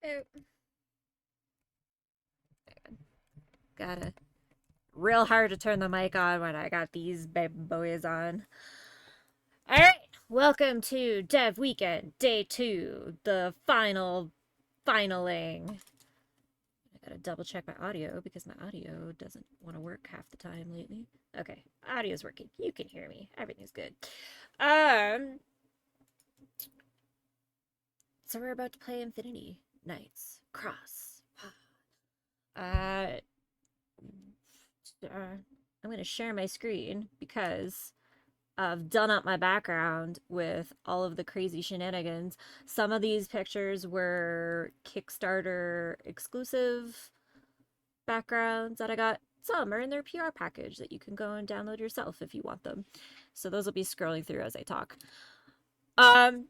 Oh, gotta real hard to turn the mic on when I got these bad boys on. All right, welcome to Dev Weekend Day 2, the finaling. I gotta double check my audio because my audio doesn't want to work half the time lately. Okay, audio's working. You can hear me. Everything's good. Um, so we're about to play Infinity Knights Cross. Uh, I'm gonna share my screen because I've done up my background with all of the crazy shenanigans. Some of these pictures were Kickstarter exclusive backgrounds that I got. Some are in their PR package that you can go and download yourself if you want them. So those will be scrolling through as I talk. Um,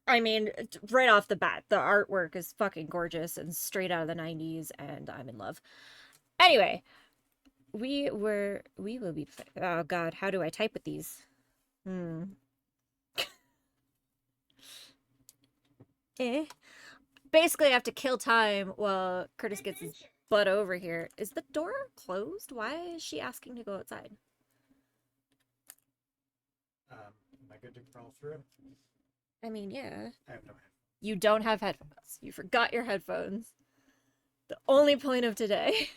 I mean, right off the bat, the artwork is fucking gorgeous and straight out of the 90s, and I'm in love. Anyway, we will be, oh god, how do I type with these? Hmm. Eh. Basically, I have to kill time while Curtis gets his butt over here. Is the door closed? Why is she asking to go outside? Am I good to crawl through? I mean, yeah. I have no head. You don't have headphones. You forgot your headphones. The only point of today.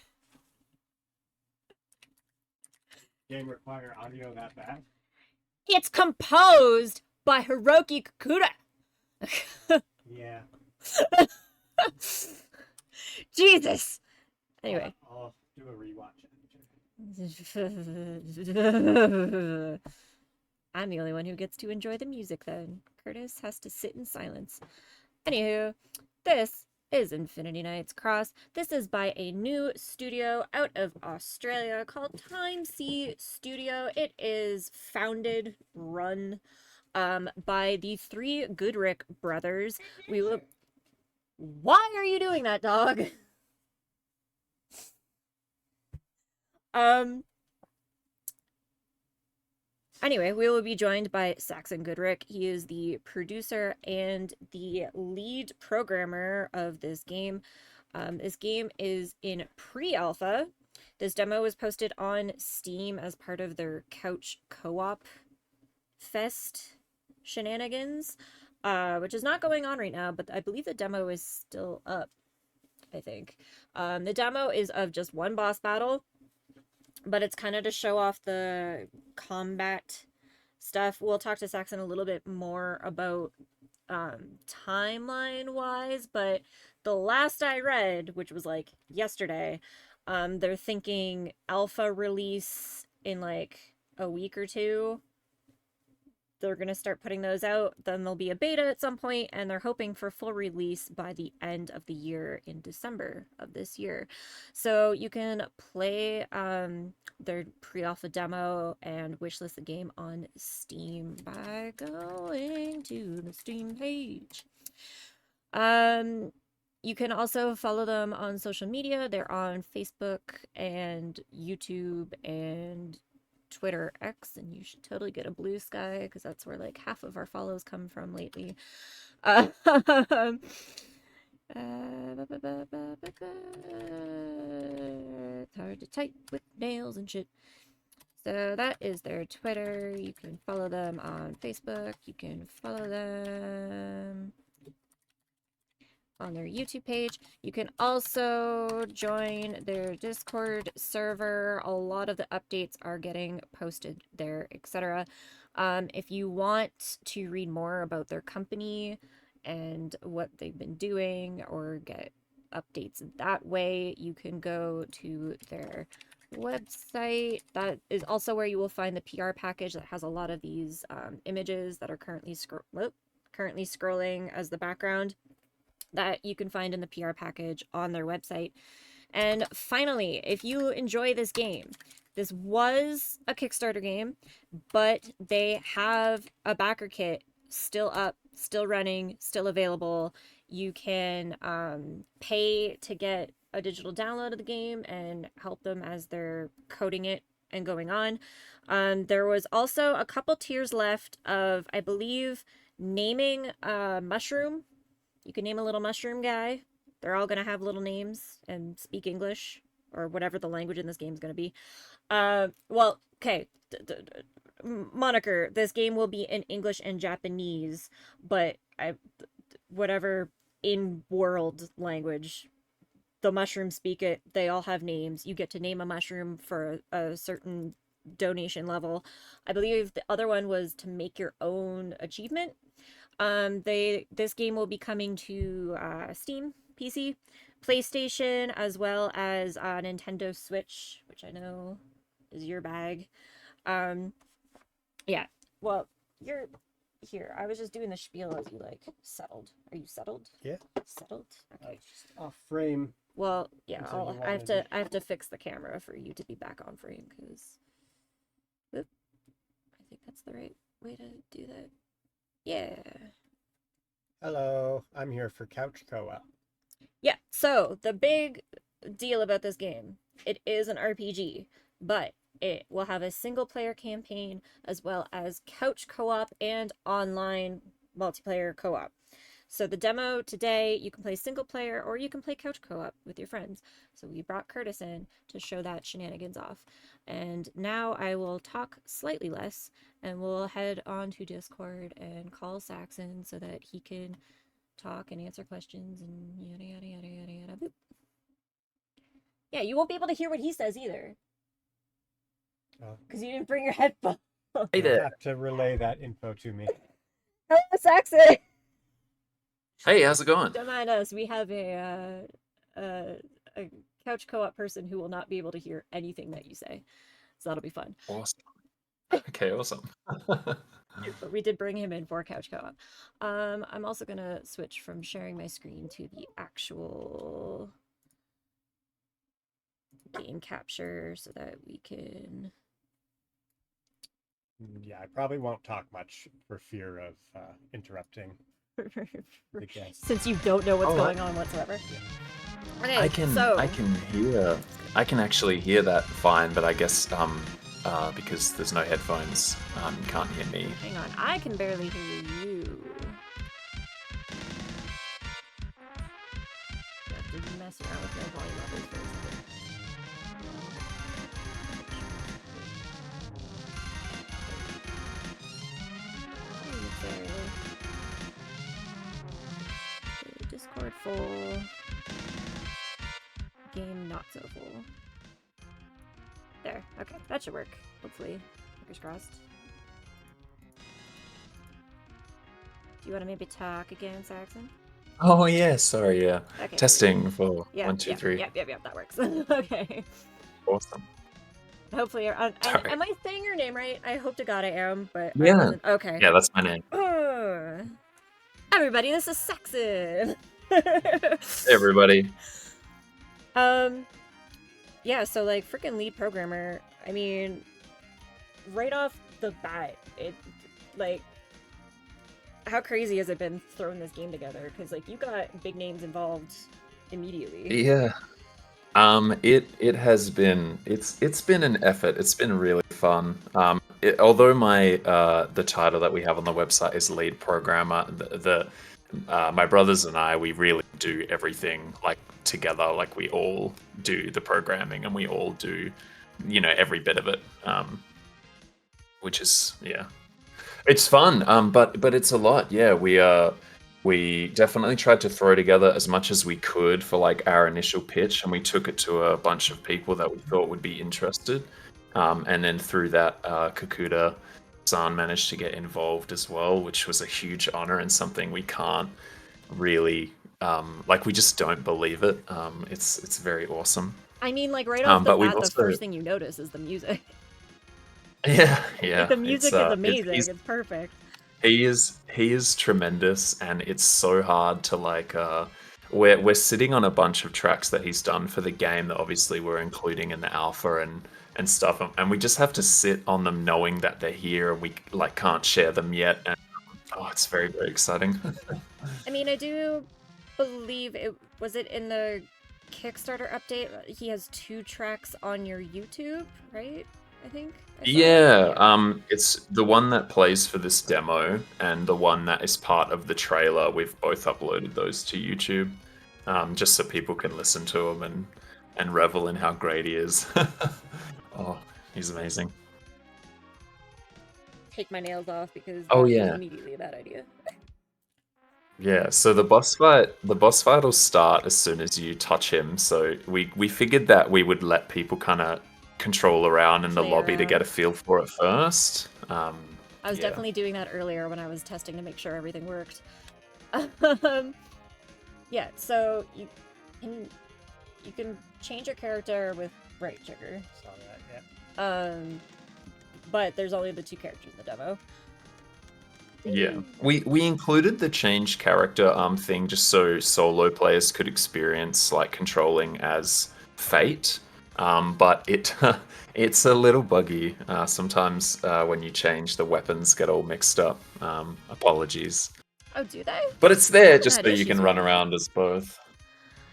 Game require audio that bad? It's composed by Hiroki Kakuda. Yeah. Jesus. Anyway. I'll do a rewatch. I'm the only one who gets to enjoy the music then. Curtis has to sit in silence. Anywho, this is Infinity Knights Cross. This is by a new studio out of Australia called Time C Studio. It is founded, run by the three Goodrick brothers. We will. Why are you doing that, dog? um Anyway, we will be joined by Saxon Goodrick. He is the producer and the lead programmer of this game. This game is in pre-alpha. This demo was posted on Steam as part of their Couch Co-op Fest shenanigans, which is not going on right now, but I believe the demo is still up, I think. The demo is of just one boss battle, but it's kind of to show off the combat stuff. We'll talk to Saxon a little bit more about timeline wise, but the last I read, which was like yesterday, they're thinking alpha release in like a week or two. They're going to start putting those out. Then there'll be a beta at some point, and they're hoping for full release by the end of the year in December of this year. So you can play their pre-alpha demo and wishlist the game on Steam by going to the Steam page. You can also follow them on social media. They're on Facebook and YouTube and Twitter X, and you should totally get a Blue Sky because that's where like half of our follows come from lately. It's hard to type with nails and shit. So that is their Twitter. You can follow them on Facebook. You can follow them on their YouTube page. You can also join their Discord server. A lot of the updates are getting posted there, etc. If you want to read more about their company and what they've been doing or get updates that way, you can go to their website. That is also where you will find the PR package that has a lot of these images that are currently scrolling as the background that you can find in the PR package on their website. And finally, if you enjoy this game, this was a Kickstarter game, but they have a backer kit still up, still running, still available. You can pay to get a digital download of the game and help them as they're coding it and going on. There was also a couple tiers left of, I believe, naming a mushroom You can name a little mushroom guy. They're all gonna have little names and speak English or whatever the language in this game is gonna be. Well, okay. Moniker, this game will be in English and Japanese, but whatever in world language the mushrooms speak it, they all have names. You get to name a mushroom for a certain donation level. I believe the other one was to make your own achievement. This game will be coming to Steam, PC, PlayStation, as well as Nintendo Switch, which I know is your bag. Um, yeah. Well, you're here. I was just doing the spiel as you like settled. Are you settled? Yeah. Settled. Okay. Just off frame. Well, yeah. So I have to fix the camera for you to be back on frame because. Whoop. I think that's the right way to do that. Yeah. Hello, I'm here for couch co-op. Yeah, so the big deal about this game, it is an RPG, but it will have a single player campaign as well as couch co-op and online multiplayer co-op. So the demo today, you can play single player or you can play couch co-op with your friends. So we brought Curtis in to show that shenanigans off. And now I will talk slightly less and we'll head on to Discord and call Saxon so that he can talk and answer questions and yada yada yada yada yada. Boop. Yeah, you won't be able to hear what he says either. Because you didn't bring your headphones. Hey You there. have to relay that info to me. Hello, Saxon! Hey, how's it going? Don't mind us. We have a couch co-op person who will not be able to hear anything that you say. So that'll be fun. Awesome. Okay, awesome. But we did bring him in for couch co-op. I'm also gonna switch from sharing my screen to the actual game capture so that we can. Yeah, I probably won't talk much for fear of interrupting the guests. Since you don't know what's Oh, going on whatsoever. Okay, I can actually hear that fine, but I guess because there's no headphones, you can't hear me. Hang on, I can barely hear you. You have to mess around with my volume levels for a second. Okay, Discord full. Game not so full. There, okay, that should work. Hopefully. Fingers crossed. Do you want to maybe talk again, Saxon? Oh yeah, sorry, yeah. Okay. Testing for Yeah, 1, 2, 3. Yep, that works. Okay. Awesome. Hopefully you're on. Sorry. Am I saying your name right? I hope to God I am, but I Yeah. wasn't. Okay. Yeah, that's my name. Everybody, this is Saxon. Hey, everybody. Yeah, so like freaking lead programmer, I mean, right off the bat, it like how crazy has it been throwing this game together? Because like you got big names involved immediately. Yeah. It has been it's been an effort. It's been really fun. Although the title that we have on the website is lead programmer, my brothers and I, we really do everything like together. Like we all do the programming and we all do, every bit of it. Which is it's fun. But it's a lot. Yeah, we definitely tried to throw together as much as we could for like our initial pitch, and we took it to a bunch of people that we thought would be interested. And then through that, Kakuta-san managed to get involved as well, which was a huge honor and something we can't really we just don't believe it. It's very awesome. I mean, like right off the but we've bat, the also- first thing you notice is the music. Yeah. Like, the music it's, is amazing. he's- It's perfect. He is tremendous, and it's so hard to we're sitting on a bunch of tracks that he's done for the game that obviously we're including in the alpha and stuff, and we just have to sit on them knowing that they're here, and we can't share them yet. And it's very, very exciting. I mean, I do believe it was it in the Kickstarter update. He has 2 tracks on your YouTube, right? I think. Yeah, it's the one that plays for this demo and the one that is part of the trailer. We've both uploaded those to YouTube, just so people can listen to them and revel in how great he is. Oh, he's amazing. Take my nails off because Oh that was yeah, immediately a bad idea. yeah. So the boss fight will start as soon as you touch him. So we figured that we would let people kind of control around in the Play lobby to get around. a feel for it first. I was Yeah. definitely doing that earlier when I was testing to make sure everything worked. Yeah, so you can change your character with right trigger. Saw that, yeah. But there's only the 2 characters in the demo. Yeah, we included the change character thing just so solo players could experience like controlling as Fate, but it's a little buggy. Sometimes when you change, the weapons get all mixed up. Apologies, Oh, do they? but it's there Haven't just had so you issues can with run that. around as both.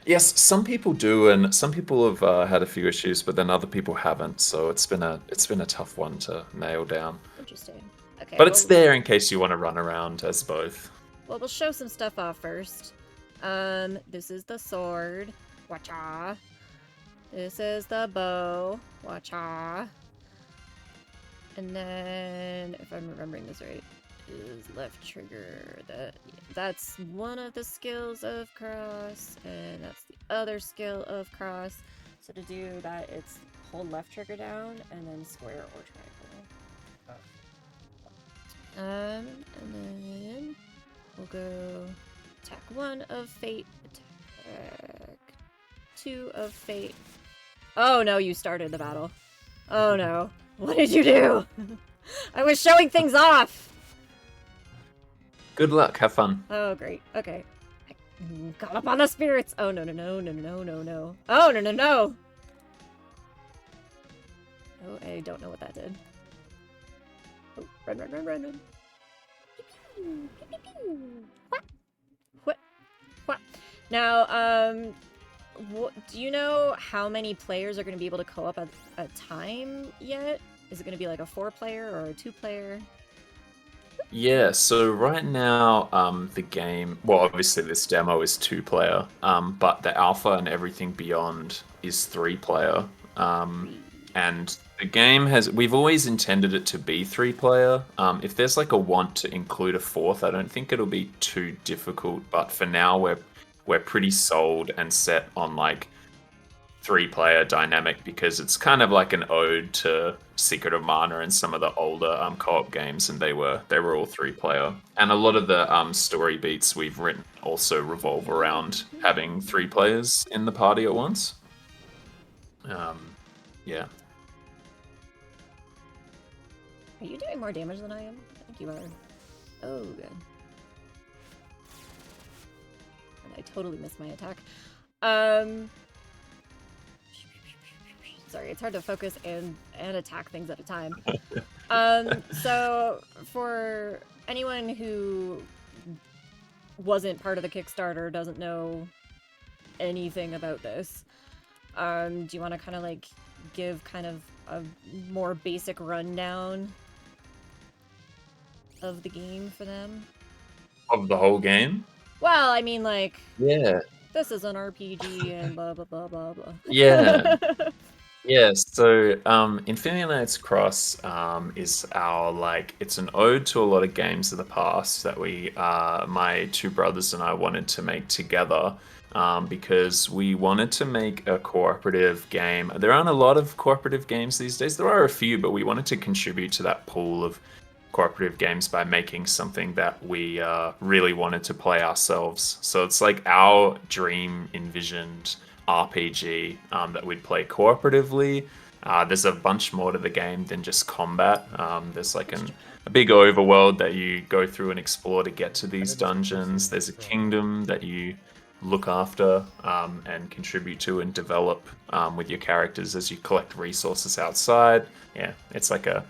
Yes, some people do, and some people have had a few issues, but then other people haven't. So it's been a tough one to nail down. Interesting. Okay, But it's there in case you want to run around as both. well, we'll show some stuff off first. This is the sword. Wacha. This is the bow. Wacha. And then, if I'm remembering this right, is left trigger. That's one of the skills of cross, and that's the other skill of cross. So to do that, it's hold left trigger down and then square or triangle. And then we'll go attack 1 of fate, attack 2 of fate. Oh no, you started the battle. Oh no. What did you do? I was showing things off! Good luck, have fun. Oh, great. Okay. I got up on the spirits! Oh, no, no, no, no, no, no, no. Oh, no, no, no! Oh, I don't know what that did. Oh, run, run, run, run, run. What? What? What? Now, do you know how many players are going to be able to co-op at a time yet? Is it going to be like a 4-player or a 2-player? Yeah, so right now, the game, well, obviously this demo is 2-player, but the alpha and everything beyond is 3-player. And the game we've always intended it to be 3-player. If there's like a want to include a 4th, I don't think it'll be too difficult, but for now we're pretty sold and set on like 3-player dynamic because it's kind of like an ode to Secret of Mana and some of the older co-op games, and they were all 3-player. And a lot of the story beats we've written also revolve around having 3 players in the party at once. Yeah. Are you doing more damage than I am? I think you are. Oh, good. And I totally missed my attack. Sorry, it's hard to focus and attack things at a time. So for anyone who wasn't part of the Kickstarter, doesn't know anything about this, do you want to kind of like give kind of a more basic rundown of the game for them? Of the whole game? Well, I mean, like, Yeah. this is an RPG and blah blah blah blah blah. Yeah. Yeah, so Infinity Knights Cross is our it's an ode to a lot of games of the past that my 2 brothers and I wanted to make together because we wanted to make a cooperative game. There aren't a lot of cooperative games these days. There are a few, but we wanted to contribute to that pool of cooperative games by making something that we really wanted to play ourselves. So it's like our dream envisioned RPG that we'd play cooperatively. There's a bunch more to the game than just combat. There's like a big overworld that you go through and explore to get to these dungeons. There's a kingdom that you look after and contribute to and develop with your characters as you collect resources outside. Yeah, it's like a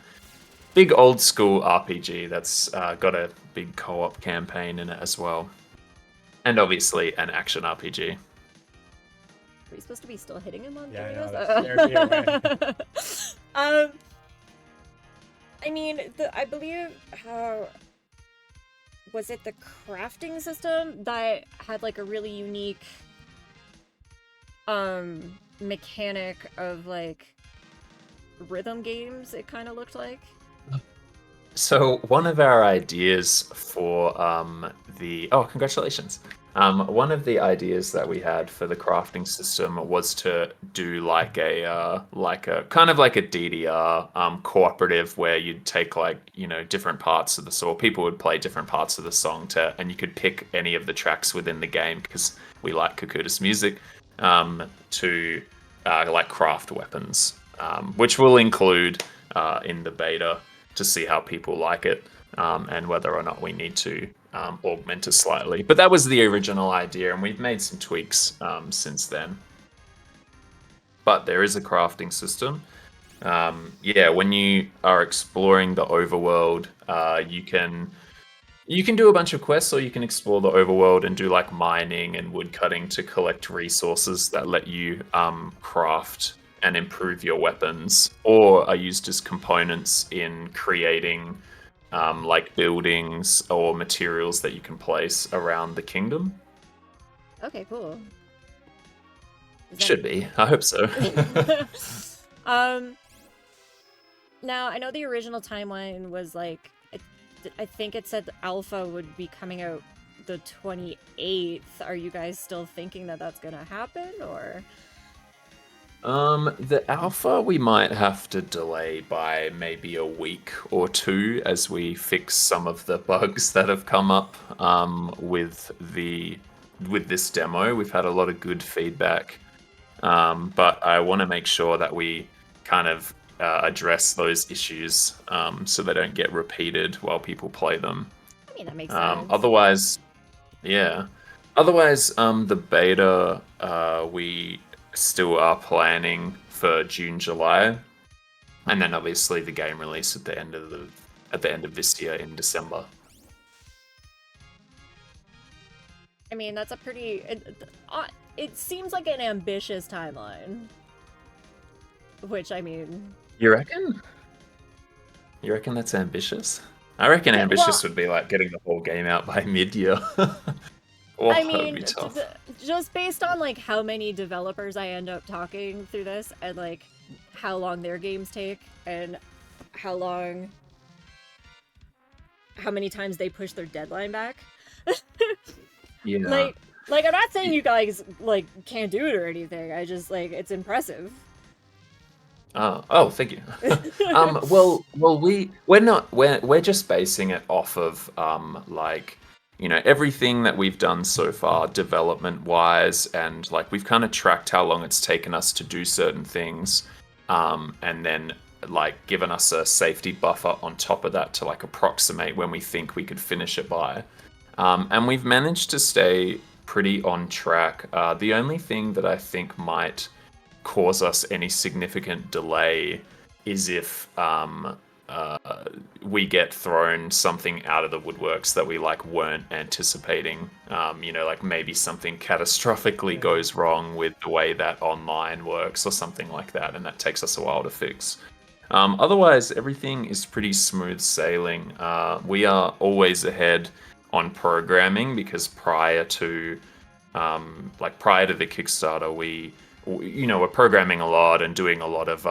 big old school RPG that's got a big co-op campaign in it as well. And obviously an action RPG. Are we supposed to be still hitting him on Yeah, I doing know, that scared me away. this? I mean, I believe how was it the crafting system that had like a really unique mechanic of like rhythm games, it kind of looked like. So one of our ideas for congratulations. One of the ideas that we had for the crafting system was to do like a kind of like a DDR cooperative where you'd take like, you know, different parts of the song. People would play different parts of the song and you could pick any of the tracks within the game because we like Kakuda's music to like craft weapons, which we'll include in the beta to see how people like it, and whether or not we need to augment it slightly. But that was the original idea, and we've made some tweaks since then. But there is a crafting system. When you are exploring the overworld, you can do a bunch of quests, or you can explore the overworld and do like mining and woodcutting to collect resources that let you craft and improve your weapons, or are used as components in creating like buildings or materials that you can place around the kingdom. Okay, cool. Should be. I hope so. Now, I know the original timeline was like, I think it said the alpha would be coming out the 28th. Are you guys still thinking that that's gonna happen, or? The alpha we might have to delay by maybe a week or two as we fix some of the bugs that have come up with this demo. We've had a lot of good feedback, but I want to make sure that we kind of address those issues so they don't get repeated while people play them. I mean, that makes sense. Otherwise, the beta we still are planning for June, July, and then obviously the game release at the end of this year in December. I mean, that's a pretty. It seems like an ambitious timeline. Which, I mean. You reckon? You reckon that's ambitious? I reckon ambitious would be like getting the whole game out by mid-year. I mean, just based on like how many developers I end up talking through this, and like how long their games take, and how many times they push their deadline back. Yeah. Like I'm not saying you guys like can't do it or anything. I just like it's impressive. Oh, thank you. We're just basing it off of like, you know, everything that we've done so far development wise, and like we've kind of tracked how long it's taken us to do certain things, and then like given us a safety buffer on top of that to like approximate when we think we could finish it by, and we've managed to stay pretty on track. The only thing that I think might cause us any significant delay is if we get thrown something out of the woodworks that we like weren't anticipating. You know, like maybe something catastrophically goes wrong with the way that online works or something like that, and that takes us a while to fix. Otherwise, everything is pretty smooth sailing. We are always ahead on programming because prior to the Kickstarter, we're programming a lot and doing a lot of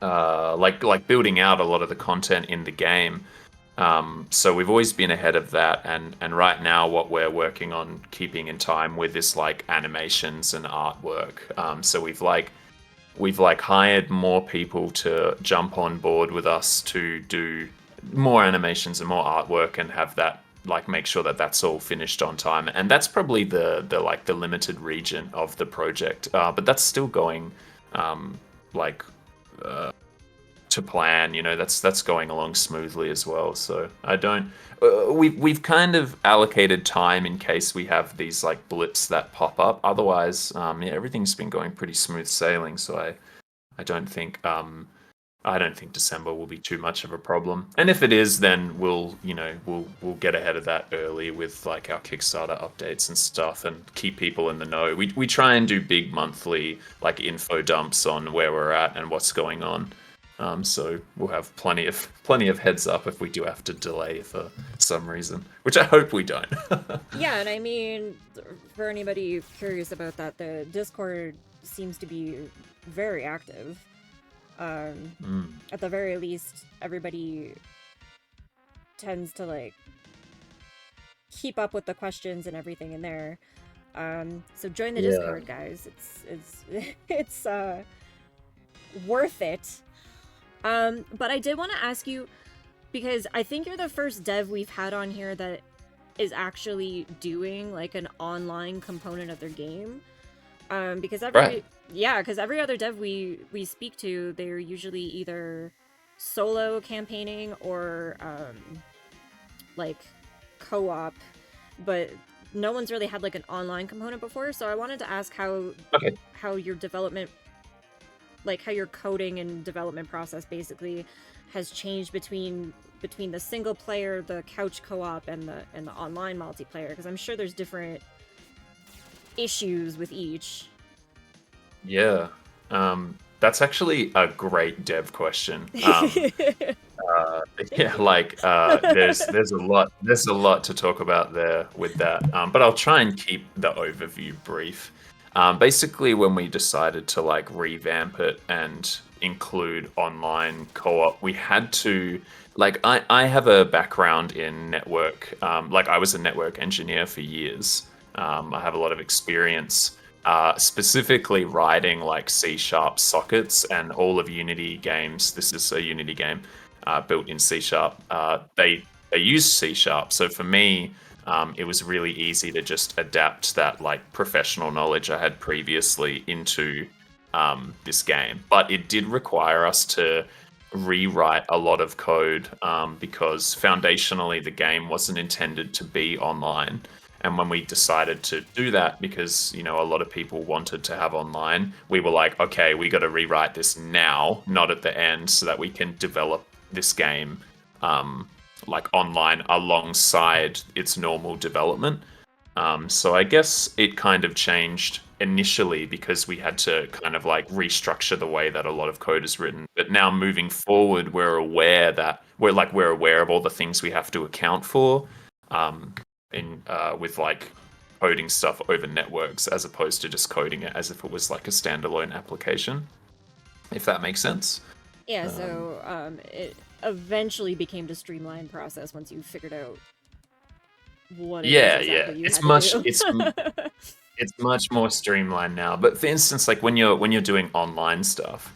like building out a lot of the content in the game. So we've always been ahead of that, and right now what we're working on keeping in time with is like animations and artwork. So we've hired more people to jump on board with us to do more animations and more artwork and have that like make sure that that's all finished on time. And that's probably the limited region of the project, but that's still going to plan. You know, that's going along smoothly as well. So I don't we've kind of allocated time in case we have these like blips that pop up. Otherwise, everything's been going pretty smooth sailing. So I don't think December will be too much of a problem. And if it is, then we'll get ahead of that early with like our Kickstarter updates and stuff and keep people in the know. We try and do big monthly like info dumps on where we're at and what's going on. So we'll have plenty of heads up if we do have to delay for some reason, which I hope we don't. Yeah, and I mean, for anybody curious about that, the Discord seems to be very active. At the very least, everybody tends to like keep up with the questions and everything in there. So join the Yeah. Discord, guys. It's worth it. But I did want to ask you, because I think you're the first dev we've had on here that is actually doing like an online component of their game. Because every other dev we speak to, they're usually either solo campaigning or like co-op, but no one's really had like an online component before. So I wanted to ask how your development, like how your coding and development process basically has changed between the single player, the couch co-op, and the online multiplayer, because I'm sure there's different issues with each. Yeah. That's actually a great dev question. Yeah, like there's a lot to talk about there with that. But I'll try and keep the overview brief. Basically, when we decided to like revamp it and include online co-op, we had to like I have a background in network. Like I was a network engineer for years. I have a lot of experience. Specifically writing like C# sockets and all of Unity games. This is a Unity game built in C#. They use C#. So for me, it was really easy to just adapt that like professional knowledge I had previously into this game. But it did require us to rewrite a lot of code because foundationally the game wasn't intended to be online. And when we decided to do that, because a lot of people wanted to have online, we were like, okay, we got to rewrite this now, not at the end, so that we can develop this game like online alongside its normal development. So I guess it kind of changed initially because we had to kind of like restructure the way that a lot of code is written. But now moving forward, we're aware of all the things we have to account for. With like coding stuff over networks as opposed to just coding it as if it was like a standalone application, if that makes sense. Yeah, so it eventually became the streamlined process once you figured out what it is exactly you It's had much to do. it's much more streamlined now. But for instance, like when you're doing online stuff,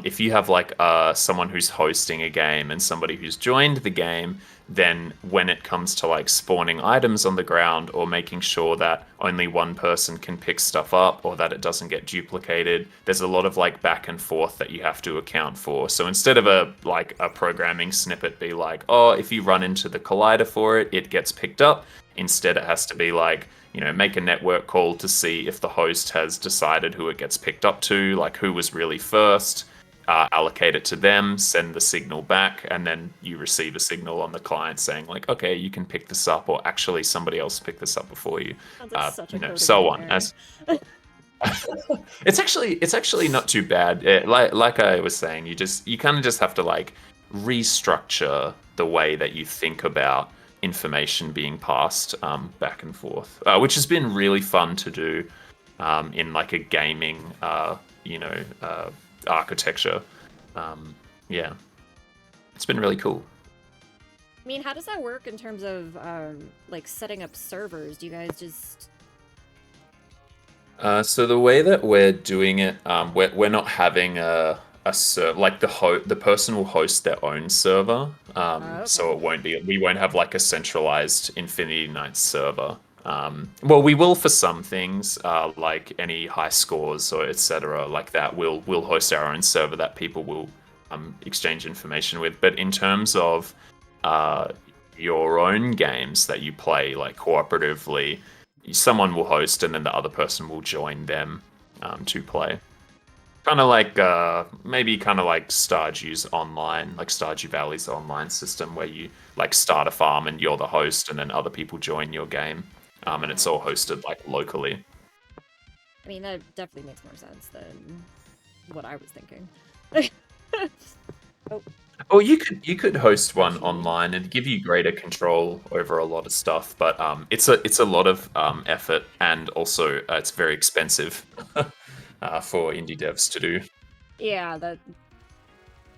if you have like someone who's hosting a game and somebody who's joined the game, then when it comes to like spawning items on the ground or making sure that only one person can pick stuff up or that it doesn't get duplicated, there's a lot of like back and forth that you have to account for. So instead of a programming snippet be like, oh, if you run into the collider for it, it gets picked up. Instead, it has to be like, make a network call to see if the host has decided who it gets picked up to, like who was really first, allocate it to them, send the signal back, and then you receive a signal on the client saying like, okay, you can pick this up, or actually somebody else picked this up before you. Sounds like such a coding So on. nightmare. It's actually not too bad. Like I was saying, you kind of just have to like restructure the way that you think about information being passed back and forth, which has been really fun to do in like a gaming architecture. Yeah, it's been really cool. I mean, how does that work in terms of like setting up servers? Do you guys just So the way that we're doing it, we're not having a server, like the person will host their own server. okay. So we won't have like a centralized Infinity Nights server. Well, we will for some things, like any high scores or etc. like that. We'll host our own server that people will exchange information with. But in terms of your own games that you play like cooperatively, someone will host and then the other person will join them to play. Kind of like maybe kind of like Stardew's online, like Stardew Valley's online system, where you like start a farm and you're the host, and then other people join your game, and it's all hosted like locally. I mean, that definitely makes more sense than what I was thinking. Or you could host one online and give you greater control over a lot of stuff, but it's a lot of effort, and also it's very expensive for indie devs to do. Yeah,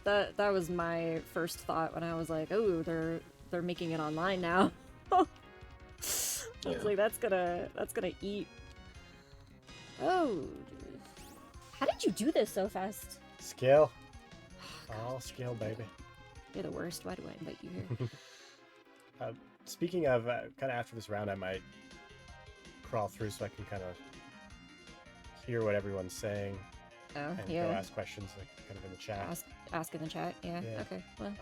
that was my first thought when I was like, oh, they're making it online now. I was like, that's gonna eat. Oh, how did you do this so fast? Skill. All skill, baby. You're the worst. Why do I invite you here? Speaking of, kind of after this round, I might crawl through so I can kind of hear what everyone's saying Oh, and yeah. go ask questions, like kind of in the chat. Ask in the chat. Yeah. Yeah. Okay. Well,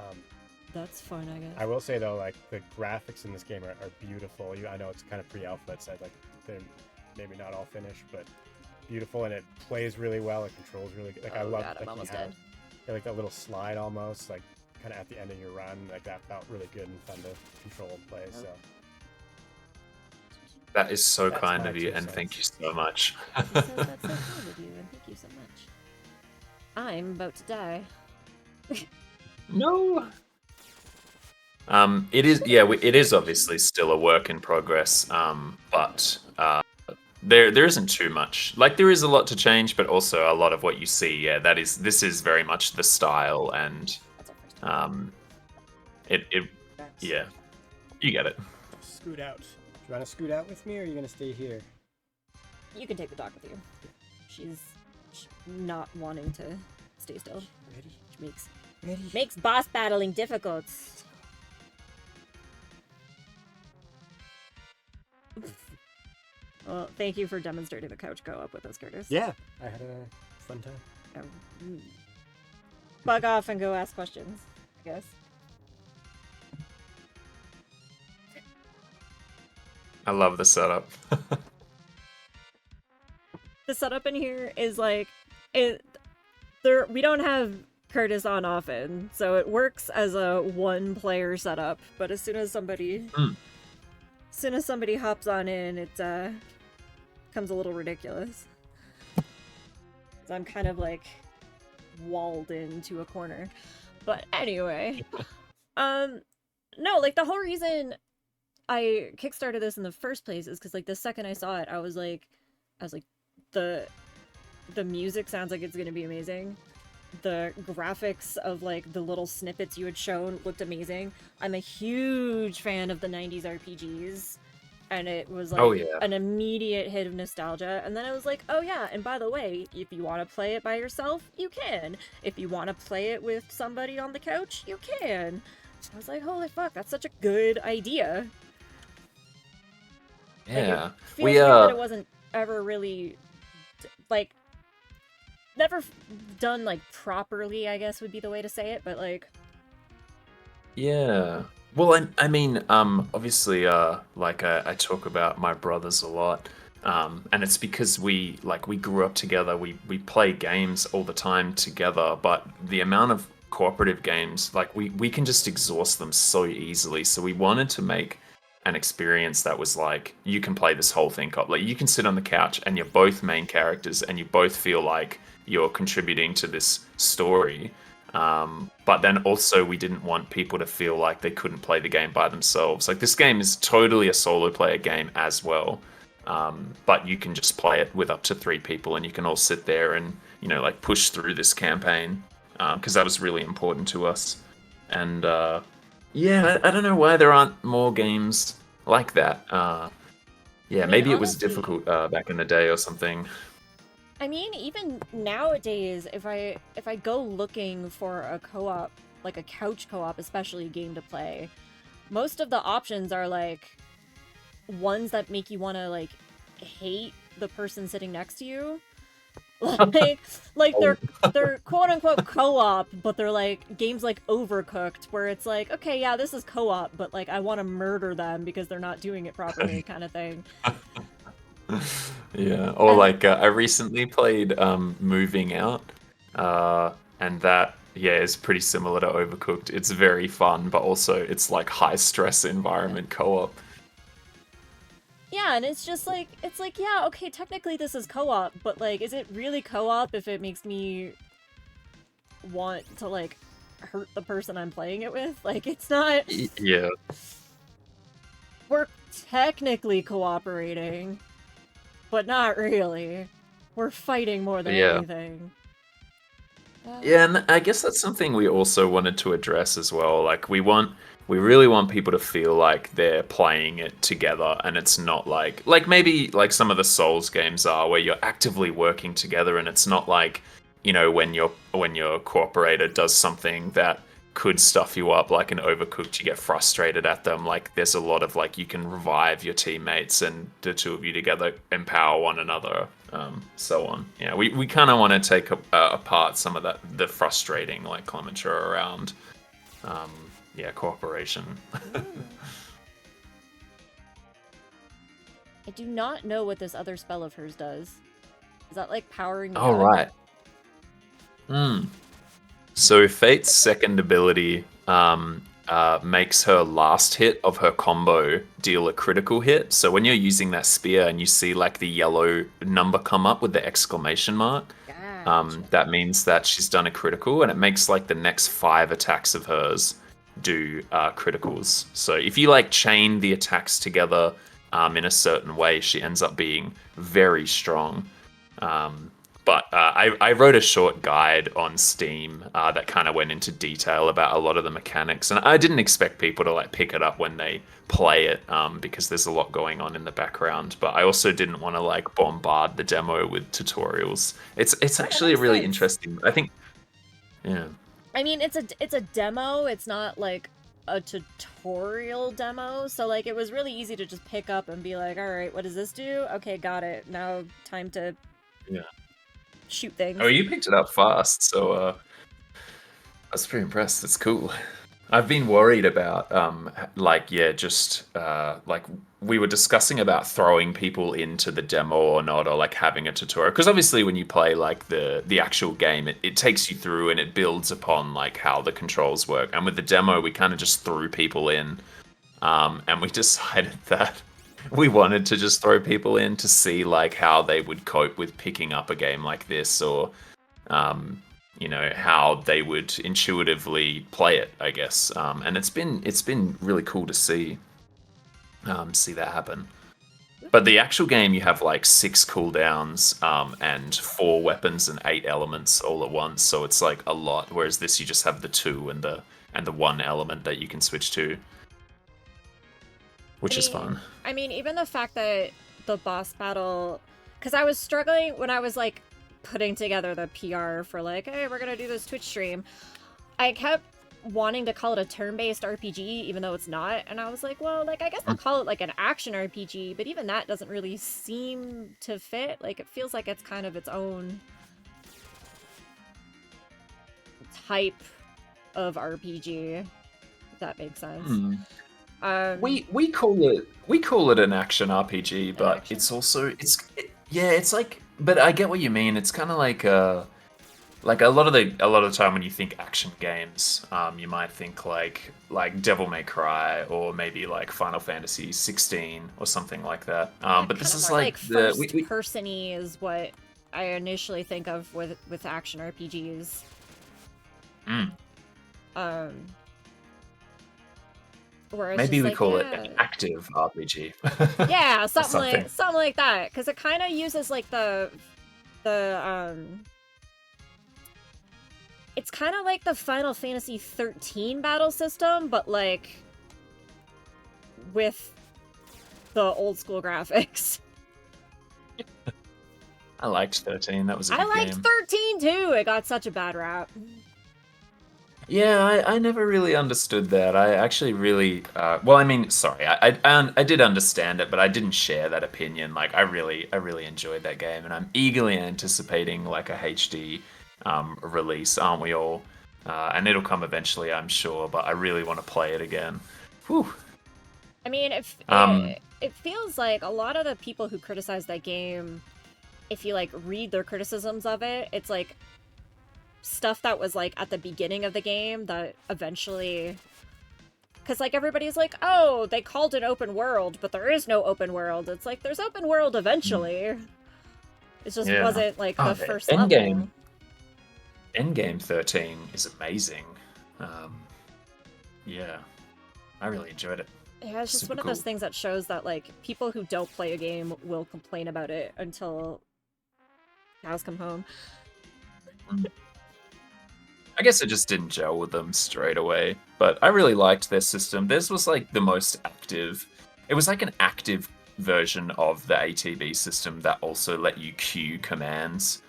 that's fun, I guess. I will say though, like the graphics in this game are beautiful. I know it's kind of pre-alpha. It said like they're maybe not all finished, but beautiful, and it plays really well. It controls really good. Like I love God, I'm like almost you have, dead. yeah, like that little slide almost, like kind of at the end of your run. Like that felt really good and fun to control and play. So That is so That's kind my of you, 2 and thank you cents. so much. He says that's so kind of you, and thank you so much. I'm about to die. No. It is, yeah, it is obviously still a work in progress. But there isn't too much. Like there is a lot to change, but also a lot of what you see. Yeah, this is very much the style, and That's our first time. it yeah, you get it. Scoot out. Do you want to scoot out with me, or are you gonna stay here? You can take the dog with you. She's not wanting to stay still, Ready? which Ready? makes boss battling difficult. Well, thank you for demonstrating the couch co-op with us, Curtis. Yeah, I had a fun time. Bug off and go ask questions, I guess. I love the setup. The setup in here is like we don't have Curtis on often, so it works as a one-player setup. But as soon as somebody hops on in, it becomes a little ridiculous. So I'm kind of like walled into a corner. But anyway, no, like the whole reason I kickstarted this in the first place is because like the second I saw it, I was like, the music sounds like it's gonna be amazing. The graphics of like the little snippets you had shown looked amazing. I'm a huge fan of the 90s RPGs, and it was like an immediate hit of nostalgia. And then I was like, oh yeah, and by the way, if you want to play it by yourself, you can. If you want to play it with somebody on the couch, you can. I was like, holy fuck, that's such a good idea. Yeah, like, it feels weird that it wasn't ever really like never done like properly, I guess would be the way to say it, but like yeah. Well, I mean, obviously, like I talk about my brothers a lot, and it's because we grew up together. We play games all the time together, but the amount of cooperative games, like we can just exhaust them so easily. So we wanted to make an experience that was like you can play this whole thing like you can sit on the couch and you're both main characters and you both feel like you're contributing to this story, but then also we didn't want people to feel like they couldn't play the game by themselves. Like this game is totally a solo player game as well, but you can just play it with up to 3 people and you can all sit there and like push through this campaign, because that was really important to us. And yeah, I don't know why there aren't more games like that. Yeah, maybe it was honestly, difficult back in the day or something. I mean, even nowadays, if I go looking for a co-op, like a couch co-op, especially game to play, most of the options are like ones that make you want to like hate the person sitting next to you. like they're quote unquote co-op, but they're like games like Overcooked, where it's like, okay, yeah, this is co-op, but like I want to murder them because they're not doing it properly, kind of thing. Yeah, or like I recently played Moving Out, and that is pretty similar to Overcooked. It's very fun, but also it's like high stress environment co-op. Yeah, and it's just like, yeah, okay, technically this is co-op, but like, is it really co-op if it makes me want to like hurt the person I'm playing it with. Like, it's not... Yeah. We're technically cooperating, but not really. We're fighting more than Yeah. anything. Yeah, and I guess that's something we also wanted to address as well. Like we really want people to feel like they're playing it together and it's not like maybe like some of the Souls games are where you're actively working together and it's not like, you know, when your cooperator does something that could stuff you up like an Overcooked, you get frustrated at them. Like there's a lot of like you can revive your teammates and the two of you together empower one another. So on. Yeah, we kind of want to take apart some of the frustrating like commentary around, cooperation. I do not know what this other spell of hers does. Is that like powering me Oh, up? right. So Fate's second ability makes her last hit of her combo deal a critical hit. So when you're using that spear and you see like the yellow number come up with the exclamation mark, Gotcha. that means that she's done a critical, and it makes like the next 5 attacks of hers do criticals. So if you like chain the attacks together in a certain way, she ends up being very strong. But I wrote a short guide on Steam that kind of went into detail about a lot of the mechanics, and I didn't expect people to like pick it up when they play it because there's a lot going on in the background. But I also didn't want to like bombard the demo with tutorials. It's actually makes really sense. interesting. I think, yeah. I mean, it's a demo. It's not like a tutorial demo. So like, it was really easy to just pick up and be like, all right, what does this do? Okay, got it. Now time to shoot things. Oh, you picked it up fast, so I was pretty impressed. It's cool. I've been worried about, like we were discussing about throwing people into the demo or not, or like having a tutorial. Because obviously, when you play like the actual game, it takes you through and it builds upon like how the controls work. And with the demo, we kind of just threw people in, and we decided that we wanted to just throw people in to see like how they would cope with picking up a game like this, or how they would intuitively play it, I guess. And it's been really cool to see that happen. But the actual game, you have like 6 cooldowns and 4 weapons and 8 elements all at once, so it's like a lot. Whereas this, you just have the 2 and the 1 element that you can switch to, which is fun. I mean, even the fact that the boss battle, because I was struggling when I was like putting together the PR for like, hey, we're gonna do this Twitch stream. I kept wanting to call it a turn-based RPG, even though it's not, and I was like, well, like I guess I'll call it like an action RPG, but even that doesn't really seem to fit. Like, it feels like it's kind of its own type of RPG, if that makes sense. We call it an action RPG, but action? it's also it's like, but I get what you mean. It's kind of like a lot of the time when you think action games, you might think like Devil May Cry or maybe like Final Fantasy 16 or something like that. But this is like the first person-y is what I initially think of with action RPGs. Whereas maybe we call it yeah, an active RPG. yeah, something like that, because it kind of uses like it's kind of like the Final Fantasy 13 battle system, but like with the old school graphics. I liked 13. That was a good game. I liked 13 too. It got such a bad rap. Yeah, I never really understood that. I actually really, well, I mean, sorry, I did understand it, but I didn't share that opinion. Like, I really enjoyed that game, and I'm eagerly anticipating like a HD release, aren't we all? And it'll come eventually, I'm sure. But I really want to play it again. Whew. I mean, it feels like a lot of the people who criticize that game, if you like read their criticisms of it, it's like stuff that was like at the beginning of the game that eventually, because like everybody's like, oh, they called it open world, but there is no open world. It's like there's open world eventually. It just wasn't like the first level. Endgame 13 is amazing. Yeah, I really enjoyed it. Yeah, it's just Super one of those cool. things that shows that like people who don't play a game will complain about it until cows come home. I guess it just didn't gel with them straight away, but I really liked their system. Theirs was like the most active. It was like an active version of the ATB system that also let you queue commands,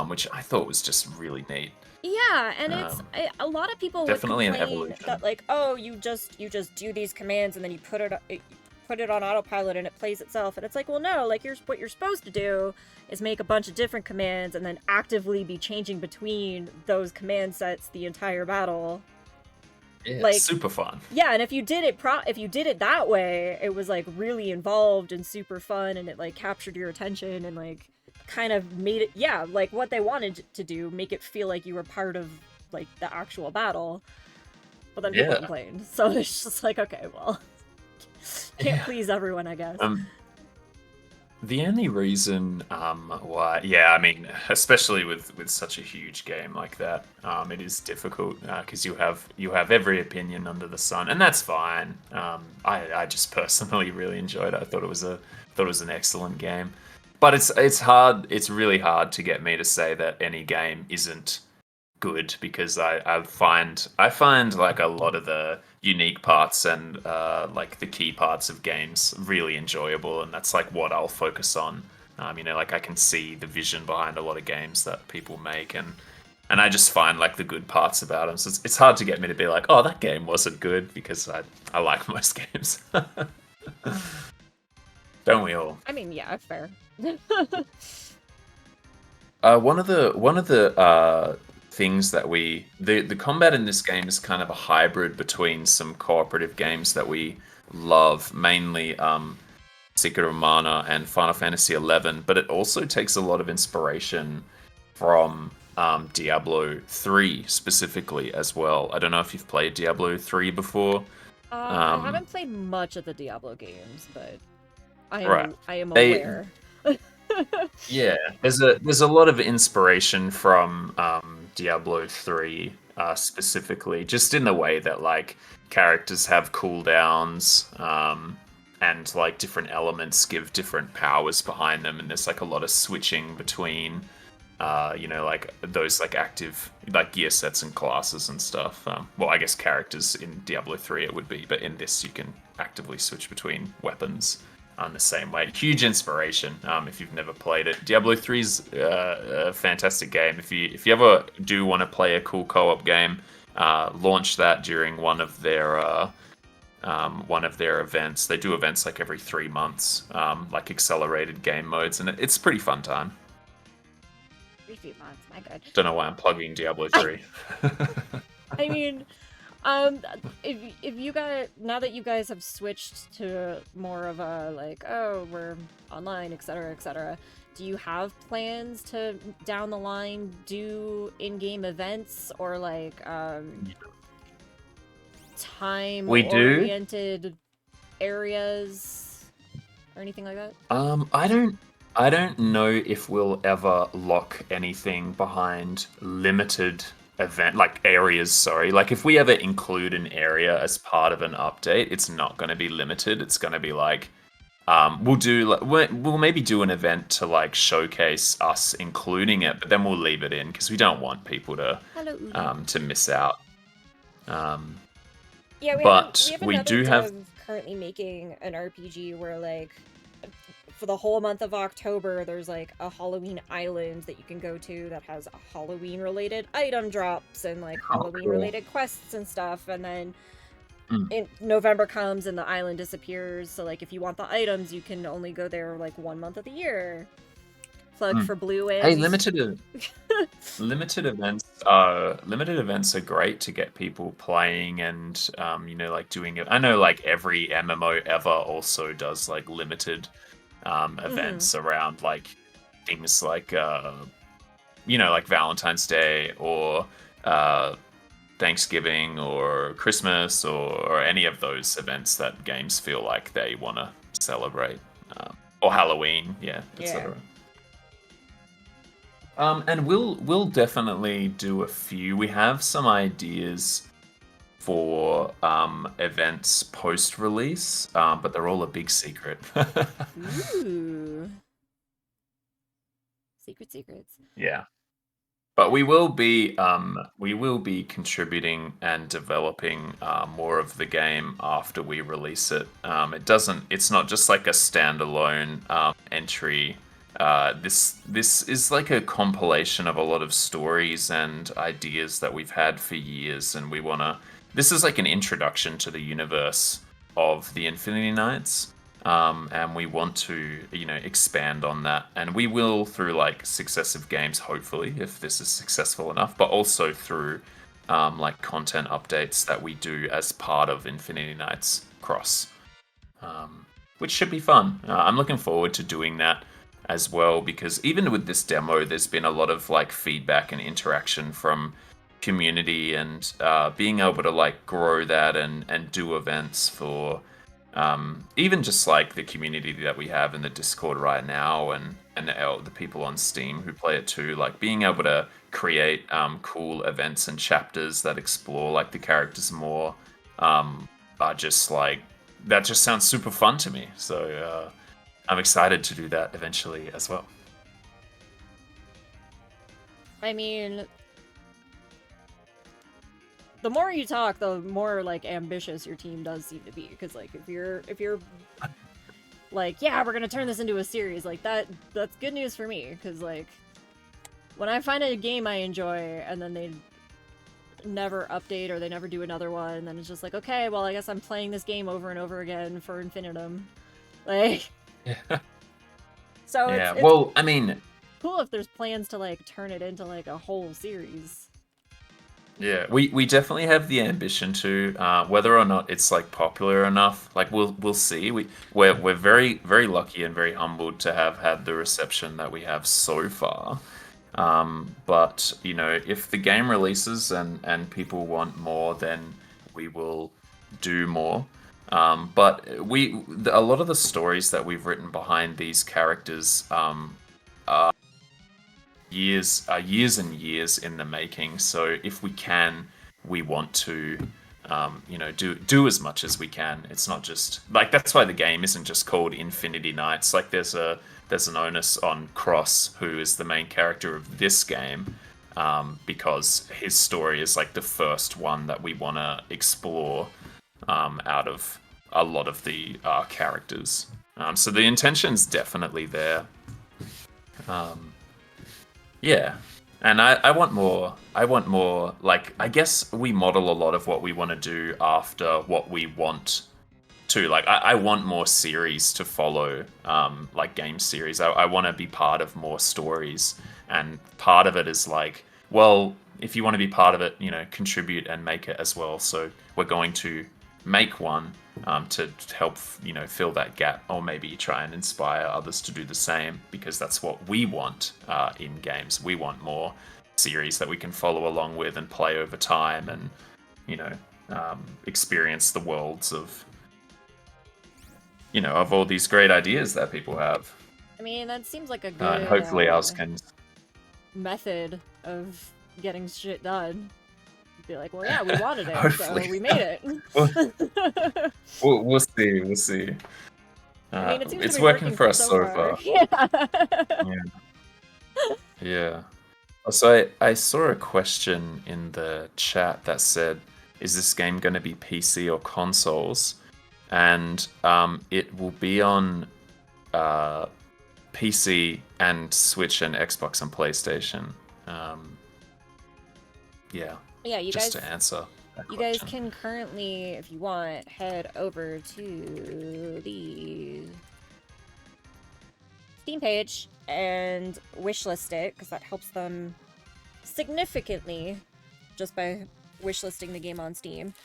which I thought was just really neat. Yeah, and Um, a lot of people would Definitely an complain that evolution. like, oh, you just do these commands and then you put it on autopilot and it plays itself. And it's like, well, no, like what you're supposed to do is make a bunch of different commands and then actively be changing between those command sets the entire battle. Yeah, Like, super fun. yeah, and if you did it that way, it was like really involved and super fun, and it like captured your attention and like kind of made it, yeah, like what they wanted to do, make it feel like you were part of like the actual battle. But then people Yeah. complained, so it's just like, okay, well, can't Yeah. please everyone, I guess. The only reason why, yeah, I mean, especially with such a huge game like that, it is difficult because you have every opinion under the sun, and that's fine. I just personally really enjoyed it. I thought it was an excellent game, but it's hard. It's really hard to get me to say that any game isn't good because I find like a lot of the unique parts and like the key parts of games really enjoyable, and that's like what I'll focus on. Like I can see the vision behind a lot of games that people make, and I just find like the good parts about them. So it's hard to get me to be like, oh, that game wasn't good because I like most games. Don't we all? I mean, yeah, fair. One of the things that the combat in this game is kind of a hybrid between some cooperative games that we love, mainly Secret of Mana and Final Fantasy XI, but it also takes a lot of inspiration from Diablo 3 specifically as well. I don't know if you've played Diablo 3 before. I haven't played much of the Diablo games, but Right. I am They aware. Yeah, there's a lot of inspiration from Diablo 3 specifically, just in the way that like characters have cooldowns, and like different elements give different powers behind them, and there's like a lot of switching between like those like active like gear sets and classes and stuff. Well, I guess characters in Diablo 3 it would be, but in this you can actively switch between weapons the same way. Huge inspiration if you've never played it. Diablo 3 is a fantastic game. If you ever do want to play a cool co-op game, launch that during one of their events. They do events like every 3 months, like accelerated game modes, and it's a pretty fun time. 3 months, my god. Don't know why I'm plugging Diablo 3. I mean, if you guys, now that you guys have switched to more of a like, oh, we're online, etc., do you have plans to down the line do in-game events or like We do. time-oriented areas or anything like that? I don't know if we'll ever lock anything behind limited event like areas, sorry. Like if we ever include an area as part of an update, it's not going to be limited. It's going to be like we'll maybe do an event to like showcase us including it, but then we'll leave it in because we don't want people to miss out. Yeah, But we we have do another have dev currently making an RPG where like for the whole month of October there's like a Halloween island that you can go to that has Halloween related item drops and like Halloween related quests and stuff, and then in November comes and the island disappears, so like if you want the items you can only go there like 1 month of the year. Plug for Blue Wins. Hey, limited events are great to get people playing and like doing it. I know like every MMO ever also does like limited events around like things like like Valentine's Day or Thanksgiving or Christmas or any of those events that games feel like they want to celebrate, or Halloween, etc. And we'll definitely do a few. We have some ideas for events post-release, but they're all a big secret. Ooh. Secrets. Yeah. But we will be contributing and developing more of the game after we release it. It's not just like a standalone entry. This is like a compilation of a lot of stories and ideas that we've had for years, and this is like an introduction to the universe of the Infinity Knights. And we want to, expand on that, and we will through like successive games, hopefully, if this is successful enough, but also through like content updates that we do as part of Infinity Knights Cross, which should be fun. I'm looking forward to doing that as well, because even with this demo, there's been a lot of like feedback and interaction from community, and being able to like grow that and do events for even just like the community that we have in the Discord right now, and the people on Steam who play it too, like being able to create cool events and chapters that explore like the characters more, are just like, that just sounds super fun to me. So I'm excited to do that eventually as well. I mean, the more you talk, the more like ambitious your team does seem to be. Because like if you're like, yeah, we're gonna turn this into a series, like that's good news for me. Because like when I find a game I enjoy and then they never update or they never do another one, and then it's just like, okay, well, I guess I'm playing this game over and over again for infinitum. Like, Yeah. so Yeah. it's Well, I mean, cool if there's plans to like turn it into like a whole series. yeah, we definitely have the ambition to, whether or not it's like popular enough. Like we'll see. We're very very lucky and very humbled to have had the reception that we have so far. But if the game releases and people want more, then we will do more. But a lot of the stories that we've written behind these characters are years and years in the making. So if we can, we want to, do as much as we can. It's not just like, that's why the game isn't just called Infinity Knights. Like there's an onus on Cross, who is the main character of this game, because his story is like the first one that we want to explore out of a lot of the characters. So the intention's definitely there. Yeah. And I want more. I want more. Like, I guess we model a lot of what we want to do after what we want to. Like, I want more series to follow, like game series. I want to be part of more stories. And part of it is like, well, if you want to be part of it, contribute and make it as well. So we're going to make one to help, fill that gap, or maybe try and inspire others to do the same, because that's what we want in games. We want more series that we can follow along with and play over time, and experience the worlds of of all these great ideas that people have. I mean, that seems like a good And hopefully ours can. method of getting shit done. Be like, well, yeah, we wanted it, so Hopefully. we made it. We'll see. We'll see. I mean, it seems it's to be working for us so far. Yeah. Yeah. So I saw a question in the chat that said, "Is this game going to be PC or consoles?" And it will be on PC and Switch and Xbox and PlayStation. Yeah. Yeah, you Just guys. to answer that You guys question. can currently, if you want, head over to the Steam page and wishlist it, because that helps them significantly just by wishlisting the game on Steam.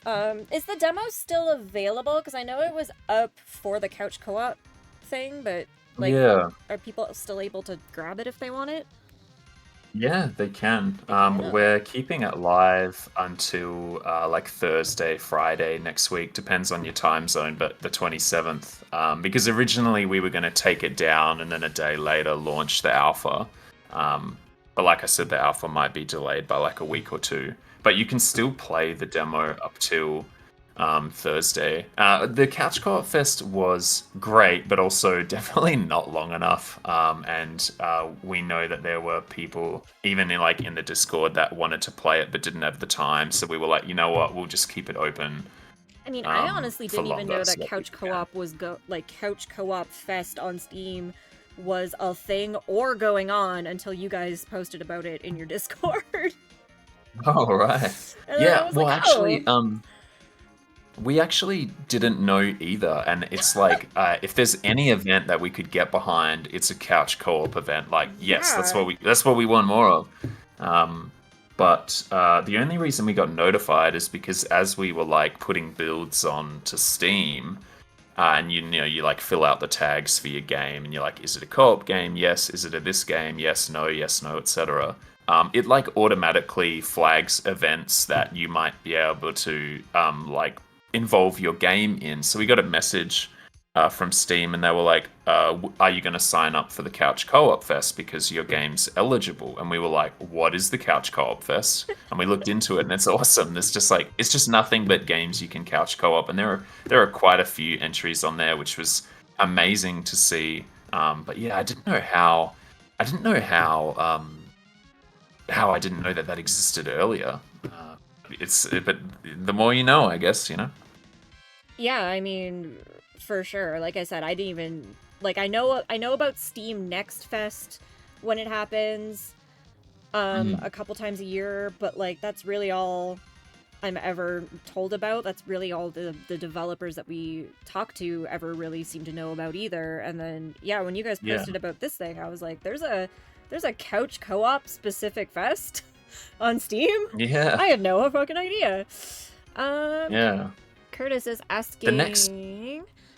Is the demo still available? Because I know it was up for the couch co-op thing, but like, Yeah. are people still able to grab it if they want it? Yeah, they can. can? We're keeping it live until like Thursday, Friday next week. Depends on your time zone, but the 27th. Because originally we were going to take it down and then a day later launch the alpha. But like I said, the alpha might be delayed by like a week or two. but you can still play the demo up till Thursday. The Couch Co-op Fest was great, but also definitely not long enough. And we know that there were people, even in the Discord, that wanted to play it but didn't have the time. So we were like, you know what, we'll just keep it open. I mean, I honestly For didn't even longer, know so that that Couch people can. Co-op was Couch Co-op Fest on Steam was a thing or going on until you guys posted about it in your Discord. Oh, right. And then I Yeah, was well, like, actually, oh. we actually didn't know either, and it's like if there's any event that we could get behind, it's a couch co-op event. Like, yes, Yeah. that's what we want more of. But the only reason we got notified is because as we were like putting builds on to Steam, and you know you like fill out the tags for your game, and you're like, is it a co-op game? Yes. Is it a this game? Yes, no, etc. It like automatically flags events that you might be able to like involve your game in. So we got a message from Steam, and they were like, "Are you going to sign up for the Couch Co-op Fest because your game's eligible?" And we were like, "What is the Couch Co-op Fest?" And we looked into it, and it's awesome. There's just like it's just nothing but games you can couch co-op, and there are quite a few entries on there, which was amazing to see. But yeah, I didn't know how. I didn't know how I didn't know that that existed earlier. But the more you know, I guess, you know. Yeah, I mean, for sure. Like I said, I didn't even like I know about Steam Next Fest when it happens a couple times a year, but like that's really all I'm ever told about. That's really all the developers that we talk to ever really seem to know about either. And then yeah, when you guys Yeah. posted about this thing, I was like, there's a couch co-op specific fest on Steam? Yeah. I had no fucking idea. Yeah. Curtis is The asking, next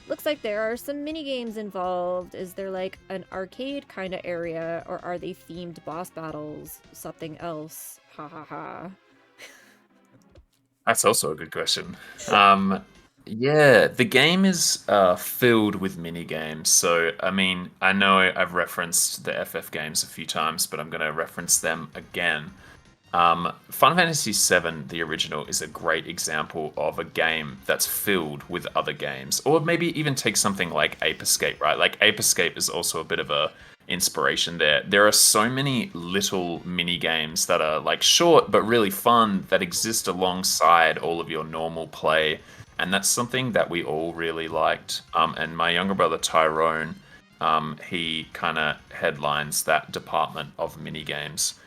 looks like there are some mini games involved. Is there like an arcade kind of area, or are they themed boss battles? Something else? Ha ha ha. That's also a good question. Yeah, the game is filled with mini games. So, I mean, I know I've referenced the FF games a few times, but I'm going to reference them again. Final Fantasy VII, the original, is a great example of a game that's filled with other games. Or maybe even take something like Ape Escape, right? Like Ape Escape is also a bit of a inspiration there. There are so many little mini games that are like short but really fun that exist alongside all of your normal play, and that's something that we all really liked. And my younger brother Tyrone, he kind of headlines that department of mini games.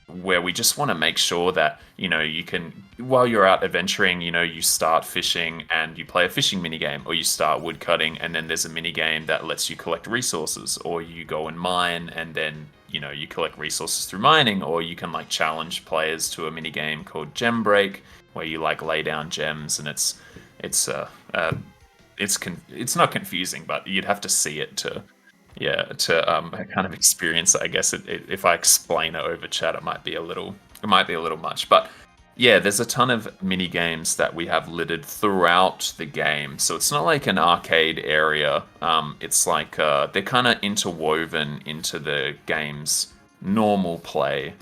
Where we just want to make sure that you can, while you're out adventuring, you start fishing and you play a fishing mini game, or you start woodcutting and then there's a mini game that lets you collect resources, or you go and mine and then you collect resources through mining, or you can like challenge players to a mini game called Gem Break where you like lay down gems, and it's it's not confusing, but you'd have to see it to kind of experience it. I guess if I explain it over chat, it might be a little much. But yeah, there's a ton of mini games that we have littered throughout the game, so it's not like an arcade area. It's like they're kind of interwoven into the game's normal play,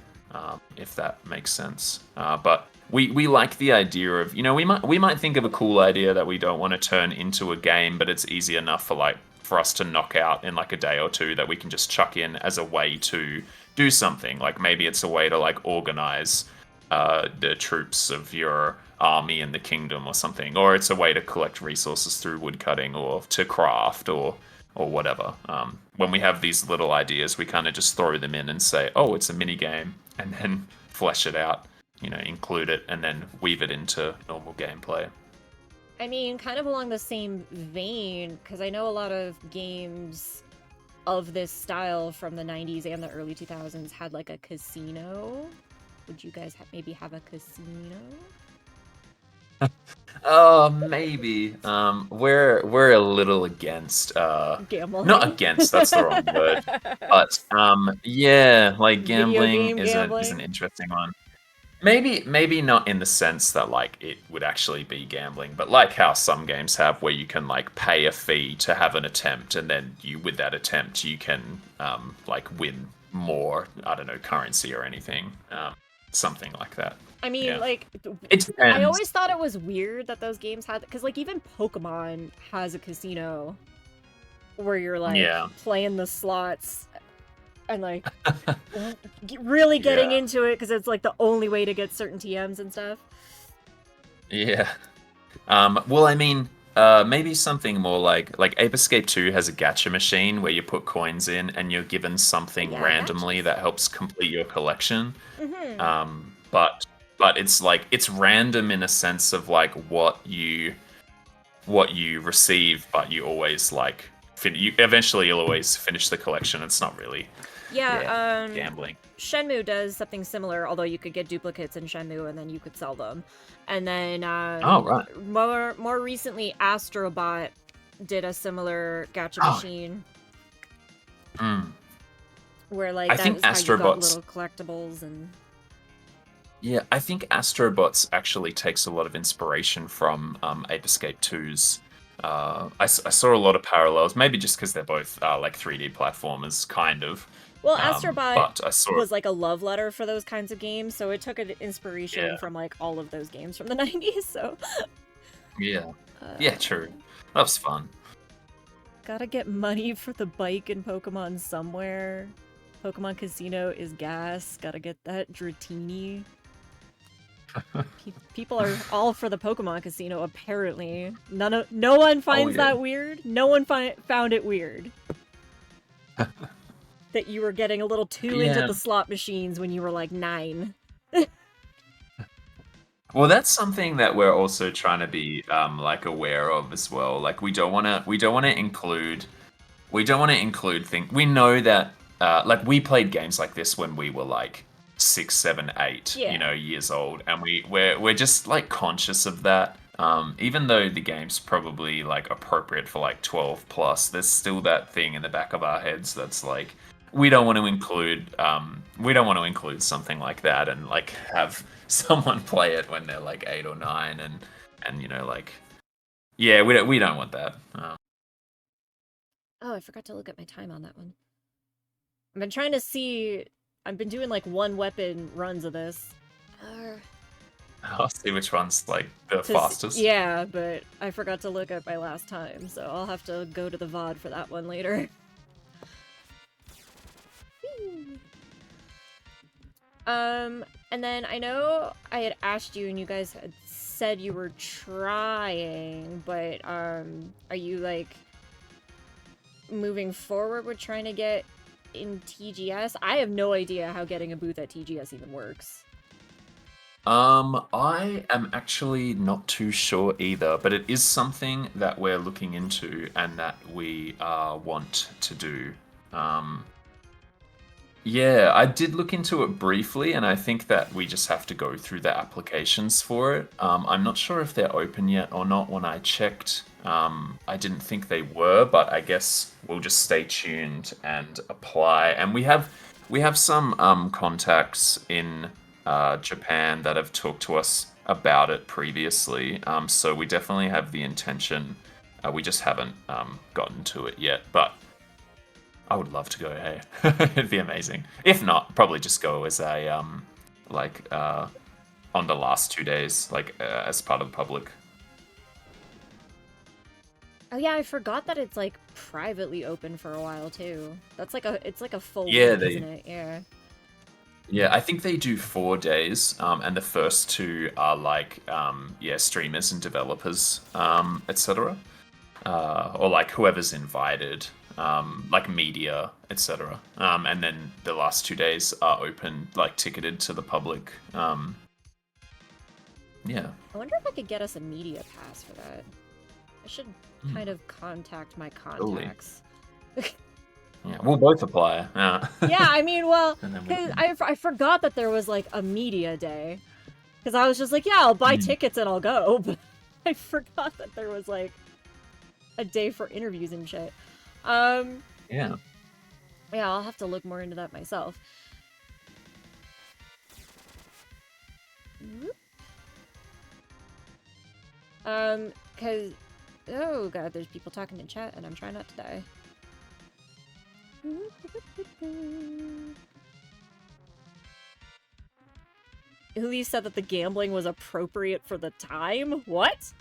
if that makes sense. But we like the idea of, we might think of a cool idea that we don't want to turn into a game, but it's easy enough for us to knock out in like a day or two, that we can just chuck in as a way to do something. Like maybe it's a way to like organize the troops of your army in the kingdom or something, or it's a way to collect resources through woodcutting, or to craft, or whatever. When we have these little ideas, we kind of just throw them in and say, oh, it's a mini game, and then flesh it out, include it, and then weave it into normal gameplay. I mean, kind of along the same vein, because I know a lot of games of this style from the 90s and the early 2000s had like a casino. Would you guys maybe have a casino? Oh, maybe. We're a little against. Gambling? Not against. That's the wrong word. But yeah, like Video game gambling is an interesting one. Maybe not in the sense that like it would actually be gambling, but like how some games have, where you can like pay a fee to have an attempt, and then with that attempt you can like win more, I don't know, currency or anything. something like that. I mean, Yeah. like, It depends. I always thought it was weird that those games had, because like even Pokemon has a casino where you're like Yeah. playing the slots and like really getting Yeah. into it because it's like the only way to get certain TMs and stuff. Yeah. Well, I mean, maybe something more like Ape Escape 2 has a gacha machine where you put coins in and you're given something Yeah, randomly gachas. that helps complete your collection. Mm-hmm. But it's like it's random in a sense of like what you receive, but you always like you eventually you'll always finish the collection. It's not really Yeah, gambling. Shenmue does something similar, although you could get duplicates in Shenmue and then you could sell them. And then Oh right. more recently, Astrobot did a similar gacha Oh. machine Mm. where like I that think was how you got Astrobot's little collectibles and. Yeah, I think Astrobots actually takes a lot of inspiration from Ape Escape 2's. I saw a lot of parallels, maybe just because they're both like 3D platformers, kind of. Well, Astrobot But I saw, was like a love letter for those kinds of games, so it took an inspiration yeah, from like all of those games from the 90s. So yeah, yeah, true. That was fun. gotta get money for the bike in Pokemon somewhere. Pokemon Casino is gas. Gotta get that Dratini. People are all for the Pokemon Casino, apparently. No one finds yeah. that weird. No one found it weird. That you were getting a little too into Yeah. the slot machines when you were like 9. Well, that's something that we're also trying to be like aware of as well. Like we don't want to include things. We know that like we played games like this when we were like 6, 7, 8, Yeah. years old, and we're just like conscious of that. Even though the game's probably like appropriate for like 12 plus, there's still that thing in the back of our heads that's like we don't want to include something like that and like have someone play it when they're like 8 or 9 and like yeah, we don't want that. Oh, I forgot to look at my time on that one. I've been trying to see. I've been doing like one weapon runs of this. I'll see which one's like the To fastest. yeah, but I forgot to look at my last time, so I'll have to go to the VOD for that one later. And then I know I had asked you and you guys had said you were trying, but are you like moving forward with trying to get in TGS? I have no idea how getting a booth at TGS even works. I am actually not too sure either, but it is something that we're looking into and that we want to do. Yeah, I did look into it briefly, and I think that we just have to go through the applications for it. I'm not sure if they're open yet or not. When I checked, I didn't think they were, but I guess we'll just stay tuned and apply. And we have some contacts in Japan that have talked to us about it previously. So we definitely have the intention. We just haven't gotten to it yet, but I would love to go. Hey, it'd be amazing. If not, probably just go as a like on the last 2 days, like as part of the public. Oh yeah, I forgot that it's like privately open for a while too. It's like a full Yeah, week, isn't it? Yeah. Yeah, I think they do 4 days, and the first 2 are like streamers and developers, etc. Or like whoever's invited, like media, etc. And then the last 2 days are open, like ticketed to the public. Yeah. I wonder if I could get us a media pass for that. I should kind of contact my Totally. contacts. Yeah, we'll both apply. Yeah. Yeah, I mean, well, And then we cause can- I forgot that there was like a media day. Because I was just like, yeah, I'll buy tickets and I'll go. But I forgot that there was like a day for interviews and shit. Yeah. Yeah, I'll have to look more into that myself. Cause oh god, there's people talking in chat and I'm trying not to die. Uli said that the gambling was appropriate for the time. What?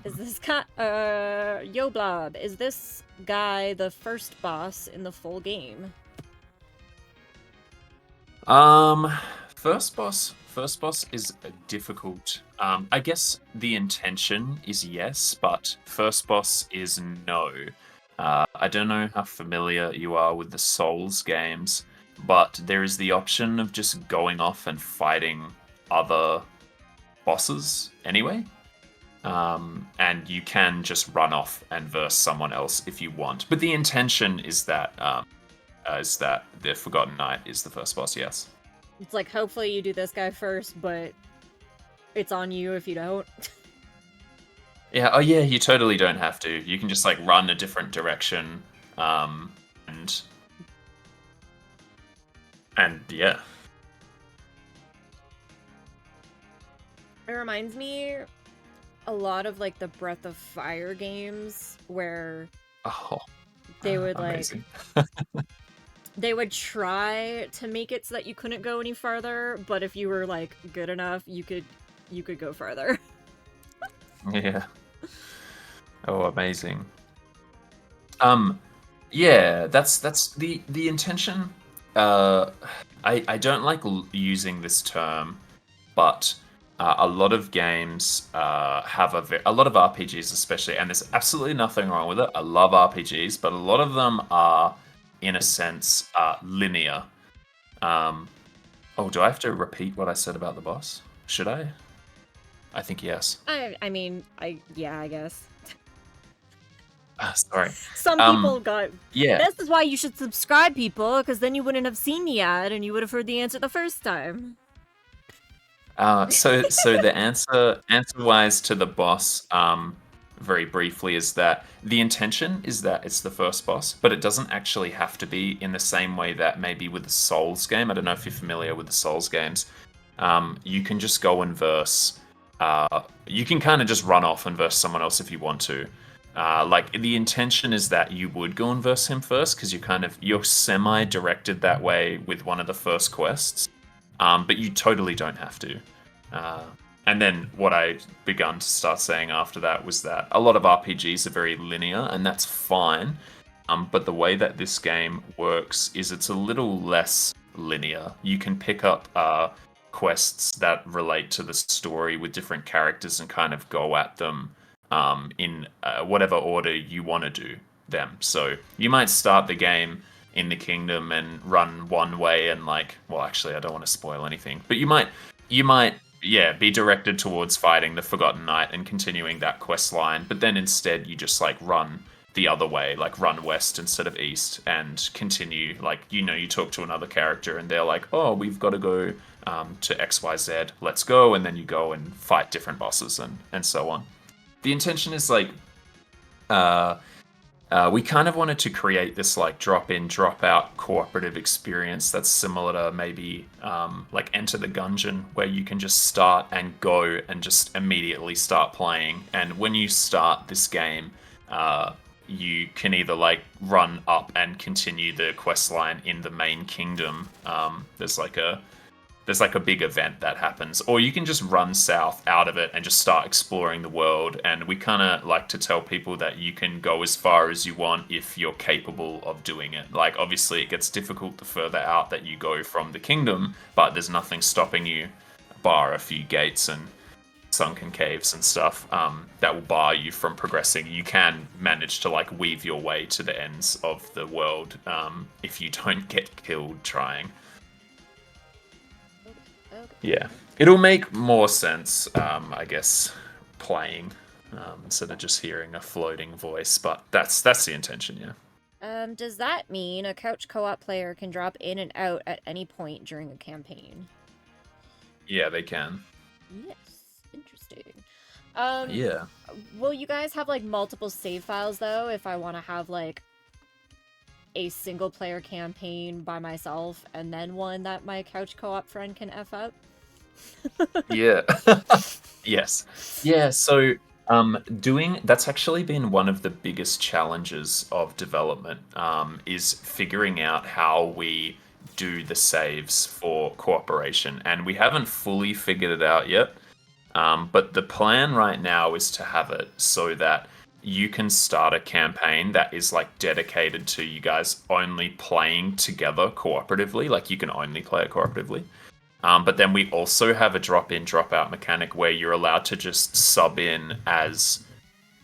Is this Yo Blob, is this guy the first boss in the full game? First boss is difficult. I guess the intention is yes, but first boss is no. I don't know how familiar you are with the Souls games, but there is the option of just going off and fighting other bosses anyway. And you can just run off and verse someone else if you want. But the intention is that the Forgotten Knight is the first boss, yes. It's like, hopefully you do this guy first, but it's on you if you don't. Yeah, oh yeah, you totally don't have to. You can just like run a different direction, and yeah. It reminds me a lot of like the Breath of Fire games where they would amazing. they would try to make it so that you couldn't go any farther, but if you were like good enough, you could go farther. Yeah. Oh, amazing. Yeah, that's the intention. I don't like using this term, but a lot of games have a lot of RPGs, especially, and there's absolutely nothing wrong with it. I love RPGs, but a lot of them are, in a sense, linear. Oh, do I have to repeat what I said about the boss? Should I? I think yes. I mean, yeah, I guess. Sorry. Some people got... Yeah. This is why you should subscribe, people, because then you wouldn't have seen the ad and you would have heard the answer the first time. So the answer-wise to the boss, very briefly, is that the intention is that it's the first boss, but it doesn't actually have to be in the same way that maybe with the Souls game. I don't know if you're familiar with the Souls games. You can just go and verse. You can kind of just run off and verse someone else if you want to. Like the intention is that you would go and verse him first because you're semi-directed that way with one of the first quests, but you totally don't have to. And then what I begun to start saying after that was that a lot of RPGs are very linear, and that's fine. But the way that this game works is it's a little less linear. You can pick up quests that relate to the story with different characters and kind of go at them in whatever order you want to do them. So you might start the game in the kingdom and run one way and actually I don't want to spoil anything, but you might be directed towards fighting the Forgotten Knight and continuing that quest line, but then instead you just run the other way, run west instead of east and continue, you talk to another character and they're like, oh, we've got to go to XYZ, let's go, and then you go and fight different bosses and so on. The intention is we kind of wanted to create this drop in, drop out cooperative experience that's similar to maybe Enter the Gungeon, where you can just start and go and just immediately start playing. And when you start this game, you can either run up and continue the quest line in the main kingdom. There's a big event that happens, or you can just run south out of it and just start exploring the world. And we kind of like to tell people that you can go as far as you want if you're capable of doing it. Obviously it gets difficult the further out that you go from the kingdom, but there's nothing stopping you, bar a few gates and sunken caves and stuff that will bar you from progressing. You can manage to weave your way to the ends of the world if you don't get killed trying. Yeah, it'll make more sense, I guess, playing instead of just hearing a floating voice. But that's the intention, yeah. Does that mean a couch co-op player can drop in and out at any point during a campaign? Yeah, they can. Yes, interesting. Yeah. Will you guys have multiple save files though? If I want to have a single player campaign by myself and then one that my couch co-op friend can F up? Yeah. Yes. Yeah, so that's actually been one of the biggest challenges of development, is figuring out how we do the saves for cooperation, and we haven't fully figured it out yet. But the plan right now is to have it so that you can start a campaign that is like dedicated to you guys only playing together cooperatively. Like you can only play it cooperatively. But then we also have a drop in, drop out mechanic where you're allowed to just sub in as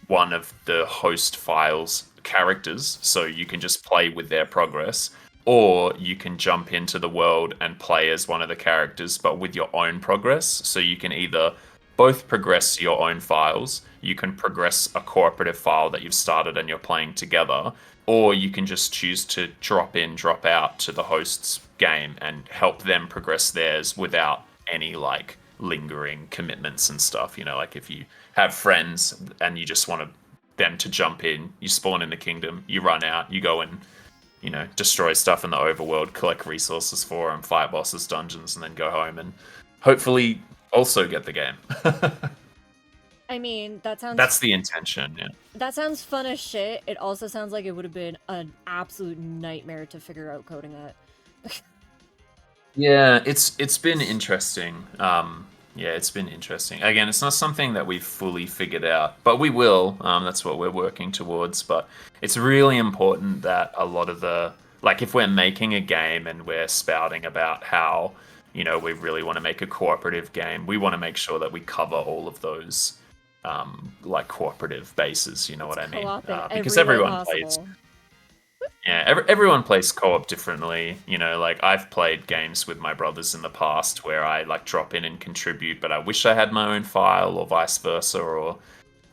one of the host files characters, so you can just play with their progress, or you can jump into the world and play as one of the characters but with your own progress. So you can either both progress your own files, you can progress a cooperative file that you've started and you're playing together, or you can just choose to drop in, drop out to the host's game and help them progress theirs without any like lingering commitments and stuff. You know, like if you have friends and you just want them to jump in, you spawn in the kingdom, you run out, you go and, you know, destroy stuff in the overworld, collect resources for them, fight bosses, dungeons, and then go home and hopefully also get the game. I mean, That's the intention, yeah. That sounds fun as shit. It also sounds like it would have been an absolute nightmare to figure out coding that. Yeah, it's been interesting. Yeah, it's been interesting. Again, it's not something that we've fully figured out, but we will. That's what we're working towards. But it's really important that a lot of the, like, if we're making a game and we're spouting about how, you know, we really want to make a cooperative game, we want to make sure that we cover all of those, like, cooperative bases. You know what I mean? Because everyone plays. Yeah, everyone plays co-op differently. You know, like I've played games with my brothers in the past where I like drop in and contribute, but I wish I had my own file, or vice versa, or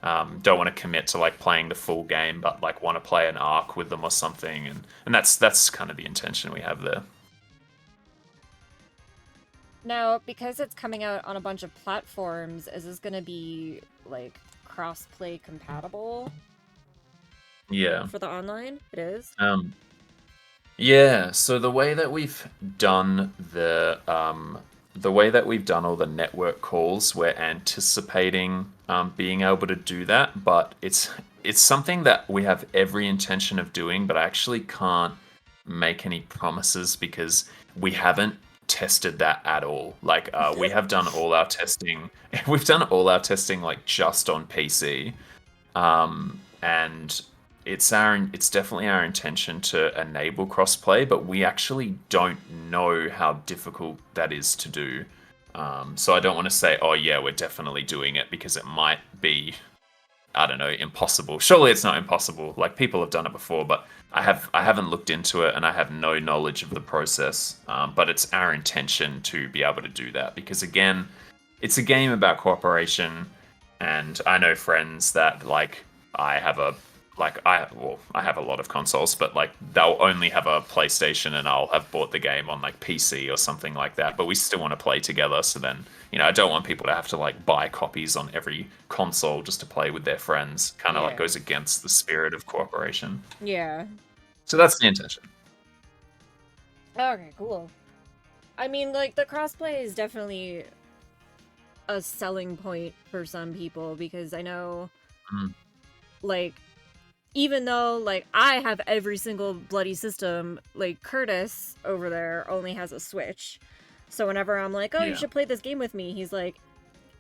don't want to commit to like playing the full game, but like want to play an arc with them or something, and that's kind of the intention we have there. Now, because it's coming out on a bunch of platforms, is this going to be like cross-play compatible? Yeah. For the online, it is. Yeah. So the way that we've done the way that we've done all the network calls, we're anticipating being able to do that, but it's something that we have every intention of doing, but I actually can't make any promises because we haven't tested that at all. Like we have done all our testing. We've done all our testing like just on PC. And it's definitely our intention to enable crossplay, but we actually don't know how difficult that is to do. So I don't want to say, oh yeah, we're definitely doing it, because it might be, I don't know, impossible. Surely it's not impossible. Like people have done it before, but I haven't looked into it and I have no knowledge of the process. But it's our intention to be able to do that, because again, it's a game about cooperation, and I know friends that like I have a lot of consoles, but like they'll only have a PlayStation and I'll have bought the game on like PC or something like that, but we still want to play together. So then, you know, I don't want people to have to like buy copies on every console just to play with their friends. Kind of like goes against the spirit of cooperation. Yeah. So that's the intention. Okay, cool. I mean, like, the crossplay is definitely a selling point for some people, because I know, like, even though, like, I have every single bloody system, like, Curtis over there only has a Switch. So whenever I'm like, oh, you should play this game with me, he's like,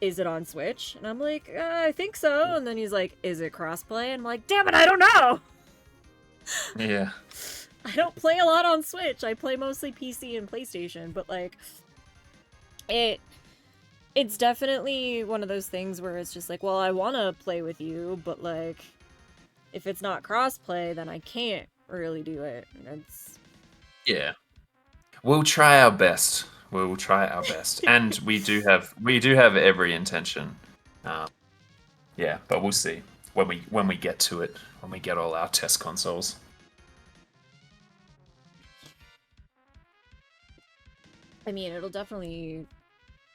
is it on Switch? And I'm like, I think so. And then he's like, is it crossplay? And I'm like, damn it, I don't know! Yeah. I don't play a lot on Switch. I play mostly PC and PlayStation, but, like, it's definitely one of those things where it's just like, well, I want to play with you, but, like, if it's not crossplay, then I can't really do it. Yeah. We'll try our best. We'll try our best, and we do have every intention. Yeah, but we'll see when we get to it, when we get all our test consoles. I mean, it would definitely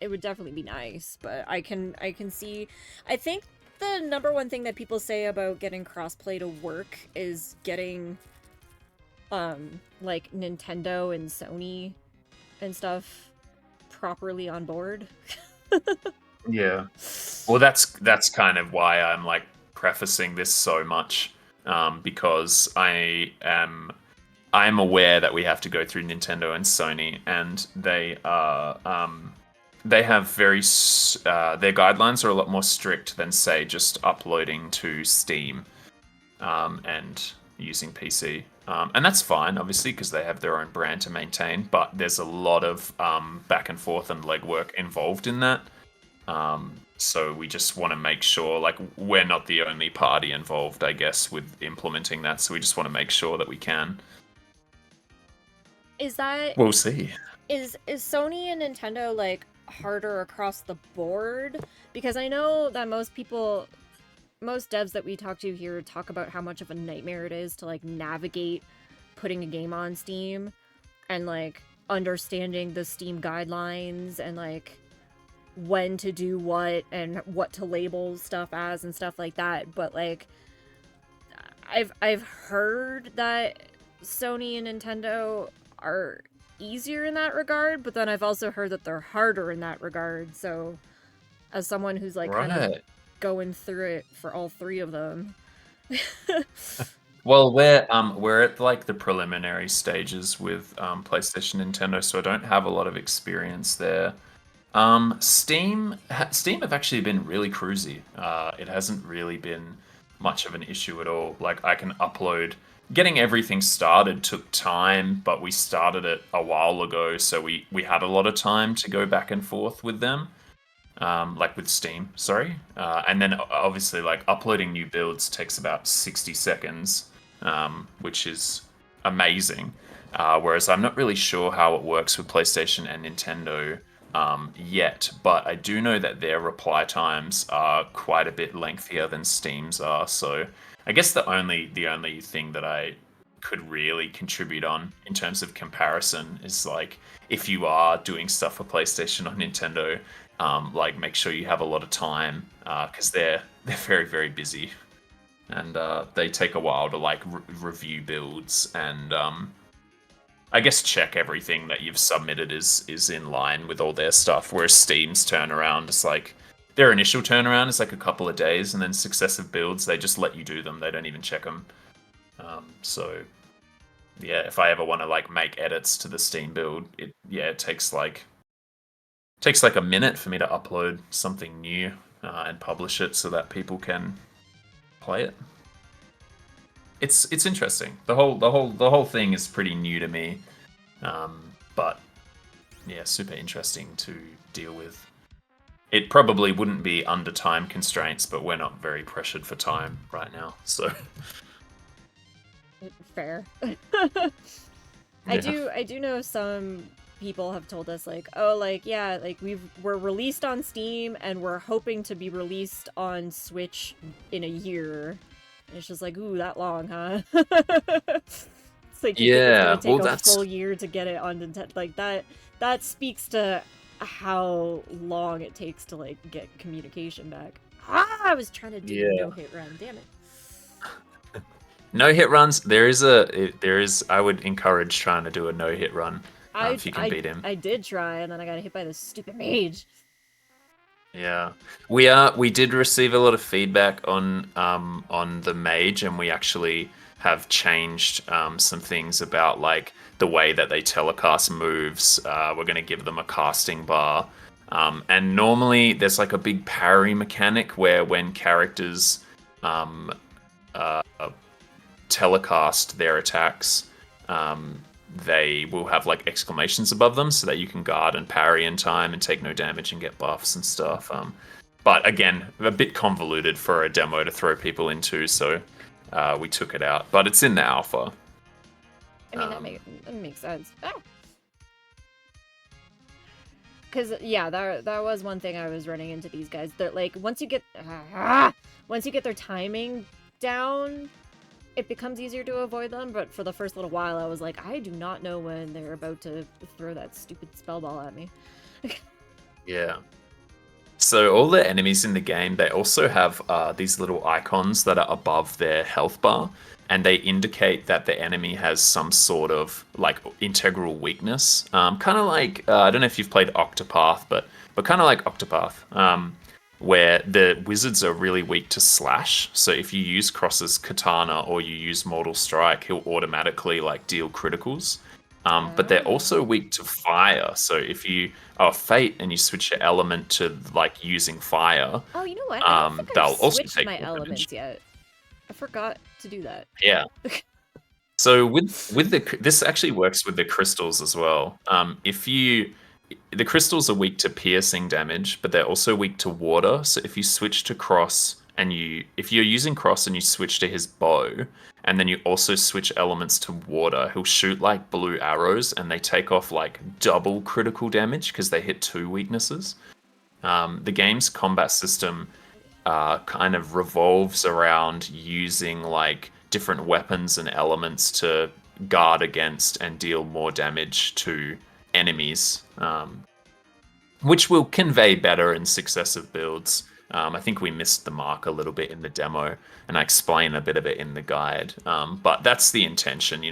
be nice, but I can see. I think the number one thing that people say about getting crossplay to work is getting, like, Nintendo and Sony and stuff properly on board. Yeah. Well, that's kind of why I'm like prefacing this so much, because I'm aware that we have to go through Nintendo and Sony, and they have their guidelines are a lot more strict than say just uploading to Steam and using PC. And that's fine, obviously, because they have their own brand to maintain. But there's a lot of back and forth and legwork involved in that. So we just want to make sure, like, we're not the only party involved, I guess, with implementing that. So we just want to make sure that we can. Is that We'll see. is Sony and Nintendo like harder across the board? Because I know that most devs that we talk to here talk about how much of a nightmare it is to like navigate putting a game on Steam and like understanding the Steam guidelines and like when to do what and what to label stuff as and stuff like that. But like I've heard that Sony and Nintendo are easier in that regard, but then I've also heard that they're harder in that regard. So as someone who's like kind of going through it for all three of them. Well, we're at like the preliminary stages with PlayStation, Nintendo, so I don't have a lot of experience there. Steam have actually been really cruisy. It hasn't really been much of an issue at all. Like I can upload. Getting everything started took time, but we started it a while ago, so we had a lot of time to go back and forth with them. Like with Steam, sorry. And then obviously like uploading new builds takes about 60 seconds, which is amazing. Whereas I'm not really sure how it works with PlayStation and Nintendo yet, but I do know that their reply times are quite a bit lengthier than Steam's are. So I guess the only thing that I could really contribute on in terms of comparison is like if you are doing stuff for PlayStation or Nintendo, like make sure you have a lot of time because they're very very busy and they take a while to like review builds and I guess check everything that you've submitted is in line with all their stuff. Whereas Steam's turnaround is like their initial turnaround is like a couple of days, and then successive builds they just let you do them. They don't even check them. So yeah, if I ever want to like make edits to the Steam build, it takes like a minute for me to upload something new and publish it so that people can play it. It's interesting. The whole thing is pretty new to me, but yeah, super interesting to deal with. It probably wouldn't be under time constraints, but we're not very pressured for time right now, so Fair. Yeah. I do know some people have told us like, oh, like yeah, like we're released on Steam and we're hoping to be released on Switch in a year. And it's just like, ooh, that long, huh? It's like you think it's gonna take a full year to get it on Nintendo. Like that speaks to how long it takes to like get communication back. I was trying to do a no-hit run, damn it. No-hit runs. There is. I would encourage trying to do a no-hit run if you can beat him. I did try, and then I got hit by this stupid mage. Yeah, we did receive a lot of feedback on the mage, and we actually have changed some things about like the way that they telecast moves. We're going to give them a casting bar, and normally there's like a big parry mechanic where when characters telecast their attacks, they will have like exclamations above them so that you can guard and parry in time and take no damage and get buffs and stuff. But again, a bit convoluted for a demo to throw people into, so we took it out. But it's in the alpha. I mean, that makes sense. Because yeah, that was one thing I was running into these guys. They're like once you get their timing down, it becomes easier to avoid them, but for the first little while I was like, I do not know when they're about to throw that stupid spell ball at me. Yeah. So all the enemies in the game, they also have these little icons that are above their health bar, and they indicate that the enemy has some sort of like integral weakness. Kind of like, I don't know if you've played Octopath, but kind of like Octopath. where the wizards are really weak to slash. So if you use Cross's katana or you use Mortal Strike, he'll automatically like deal criticals. But they're also weak to fire. So if you are Fate and you switch your element to like using fire, Oh, you know what? I don't think they'll I've also switched take my more elements damage. yet. I forgot to do that. Yeah. So with this actually works with the crystals as well. If you the crystals are weak to piercing damage, but they're also weak to water. So if you switch to Cross and if you're using Cross and you switch to his bow, and then you also switch elements to water, he'll shoot like blue arrows, and they take off like double critical damage because they hit 2 weaknesses. The game's combat system kind of revolves around using like different weapons and elements to guard against and deal more damage to enemies, which will convey better in successive builds. I think we missed the mark a little bit in the demo, and I explain a bit of it in the guide. But that's the intention,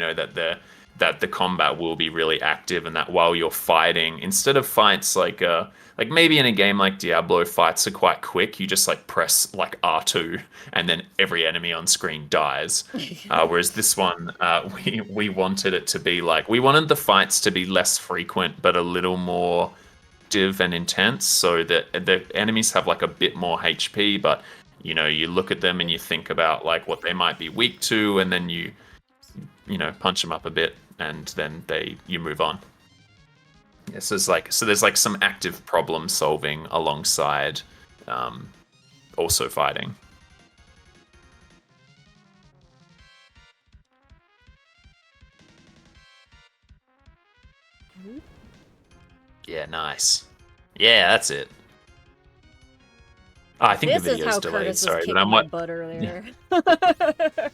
that the combat will be really active, and that while you're fighting, instead of fights like maybe in a game like Diablo, fights are quite quick. You just like press like R2, and then every enemy on screen dies. Whereas this one, we wanted it to be like we wanted the fights to be less frequent, but a little more active and intense, so that the enemies have like a bit more HP, but you look at them and you think about like what they might be weak to, and then you punch them up a bit, and then you move on. Yeah, so there's like some active problem solving alongside also fighting. Yeah, nice. Yeah, that's it. Oh, I think This the is video's how delayed. Curtis was Sorry, but kicking I'm my what. butt Yeah. earlier. I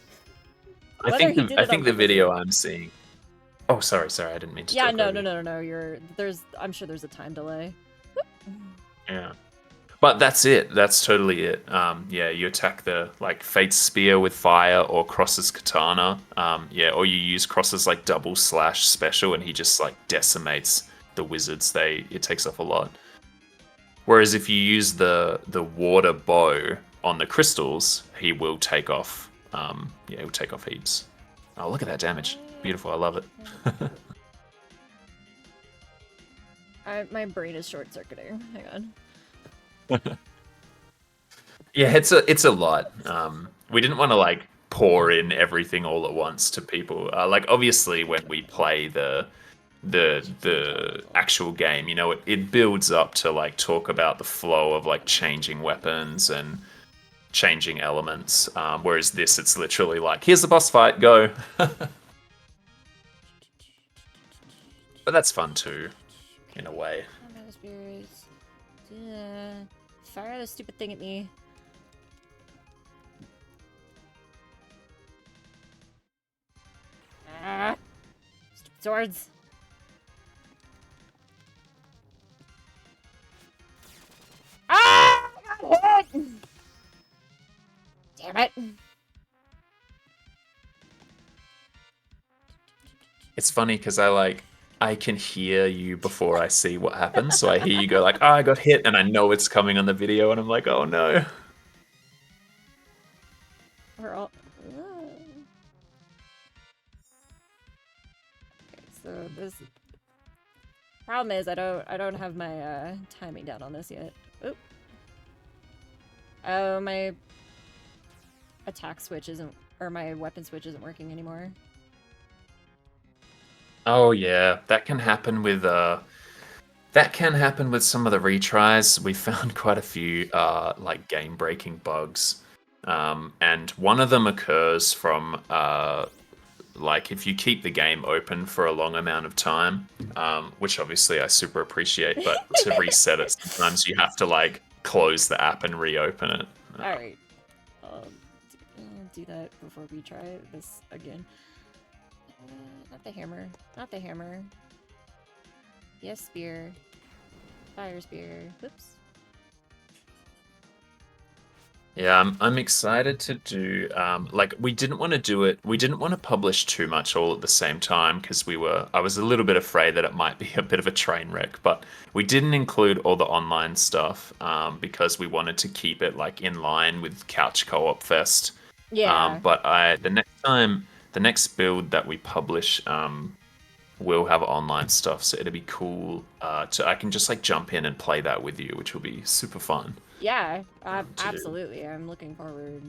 Whether think he the did I it on think the purpose or video not. I'm seeing. Oh, sorry, I didn't mean to Yeah, talk no, over no, you. no, no, no. I'm sure there's a time delay. Yeah. But that's it. That's totally it. Yeah, you attack the like Fate's Spear with fire or Cross's Katana. Yeah, or you use Cross's like double slash special, and he just like decimates the wizards. It takes off a lot. Whereas if you use the water bow on the crystals, he will take off. Yeah, he'll take off heaps. Oh, look at that damage! Beautiful. I love it. My brain is short circuiting. Hang on. Yeah, it's a lot. We didn't want to like pour in everything all at once to people. Like obviously, when we play the actual game, it builds up to like talk about the flow of like changing weapons and changing elements. Whereas this, it's literally like, here's the boss fight, go. But that's fun too, in a way. Fire the stupid thing at me. Ah, stupid swords. Ah! I got hit! Damn it. It's funny because I can hear you before I see what happens. So I hear you go like, "Oh, I got hit," and I know it's coming on the video, and I'm like, "Oh no." We're all. Okay, so this problem is I don't have my timing down on this yet. Oop. Oh, my attack switch isn't, or my weapon switch isn't working anymore. Oh yeah, that can happen with some of the retries. We found quite a few like game breaking bugs, and one of them occurs from like if you keep the game open for a long amount of time, which obviously I super appreciate, but to reset it sometimes you have to like close the app and reopen it. All right, I'll do that before we try this again. Not the hammer. Not the hammer. Yes, spear. Fire spear. Whoops. Yeah, I'm excited to do like we didn't want to do it. We didn't want to publish too much all at the same time because I was a little bit afraid that it might be a bit of a train wreck, but we didn't include all the online stuff because we wanted to keep it like in line with Couch Co-op Fest. Yeah. But the next build that we publish will have online stuff, so it'll be cool to I can just like jump in and play that with you, which will be super fun Yeah, to do. absolutely. I'm looking forward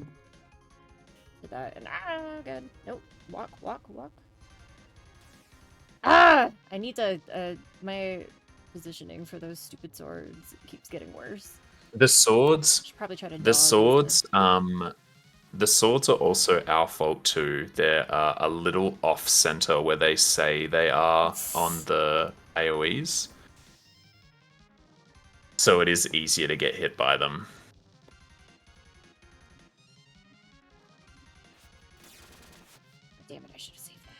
to that. And good. Nope. Walk, walk, walk. I need to. My positioning for those stupid swords keeps getting worse. The swords, Should probably try to the dodge instead. swords, the swords are also our fault too. They're a little off center where they say they are on the AoEs, so it is easier to get hit by them. Damn it! I should have saved that.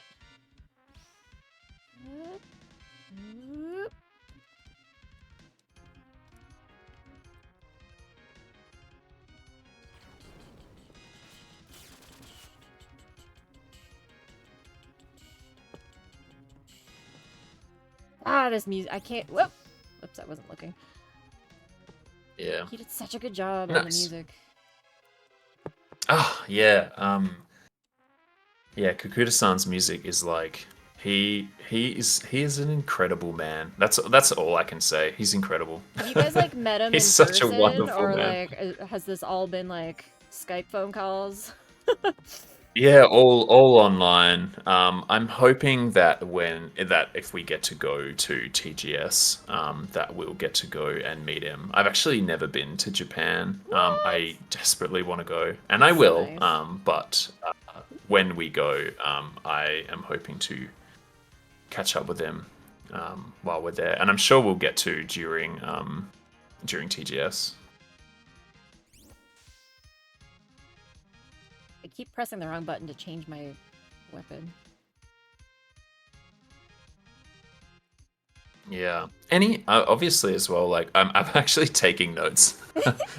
Whoop. This music. I can't. Whoop. Whoops, I wasn't looking. Yeah. He did such a good job on the Nice. music. Ah, yeah. Yeah. Kakuta-san's music is like he is an incredible man. That's all I can say. He's incredible. Have you guys like met him He's in such a person, wonderful or man. like has this all been like Skype phone calls? Yeah, all online. I'm hoping that if we get to go to TGS, that we'll get to go and meet him. I've actually never been to Japan. I desperately want to go, and I So will. nice. But when we go, I am hoping to catch up with him while we're there, and I'm sure we'll get to during TGS. I keep pressing the wrong button to change my weapon. Yeah. Any obviously as well. Like I'm actually taking notes,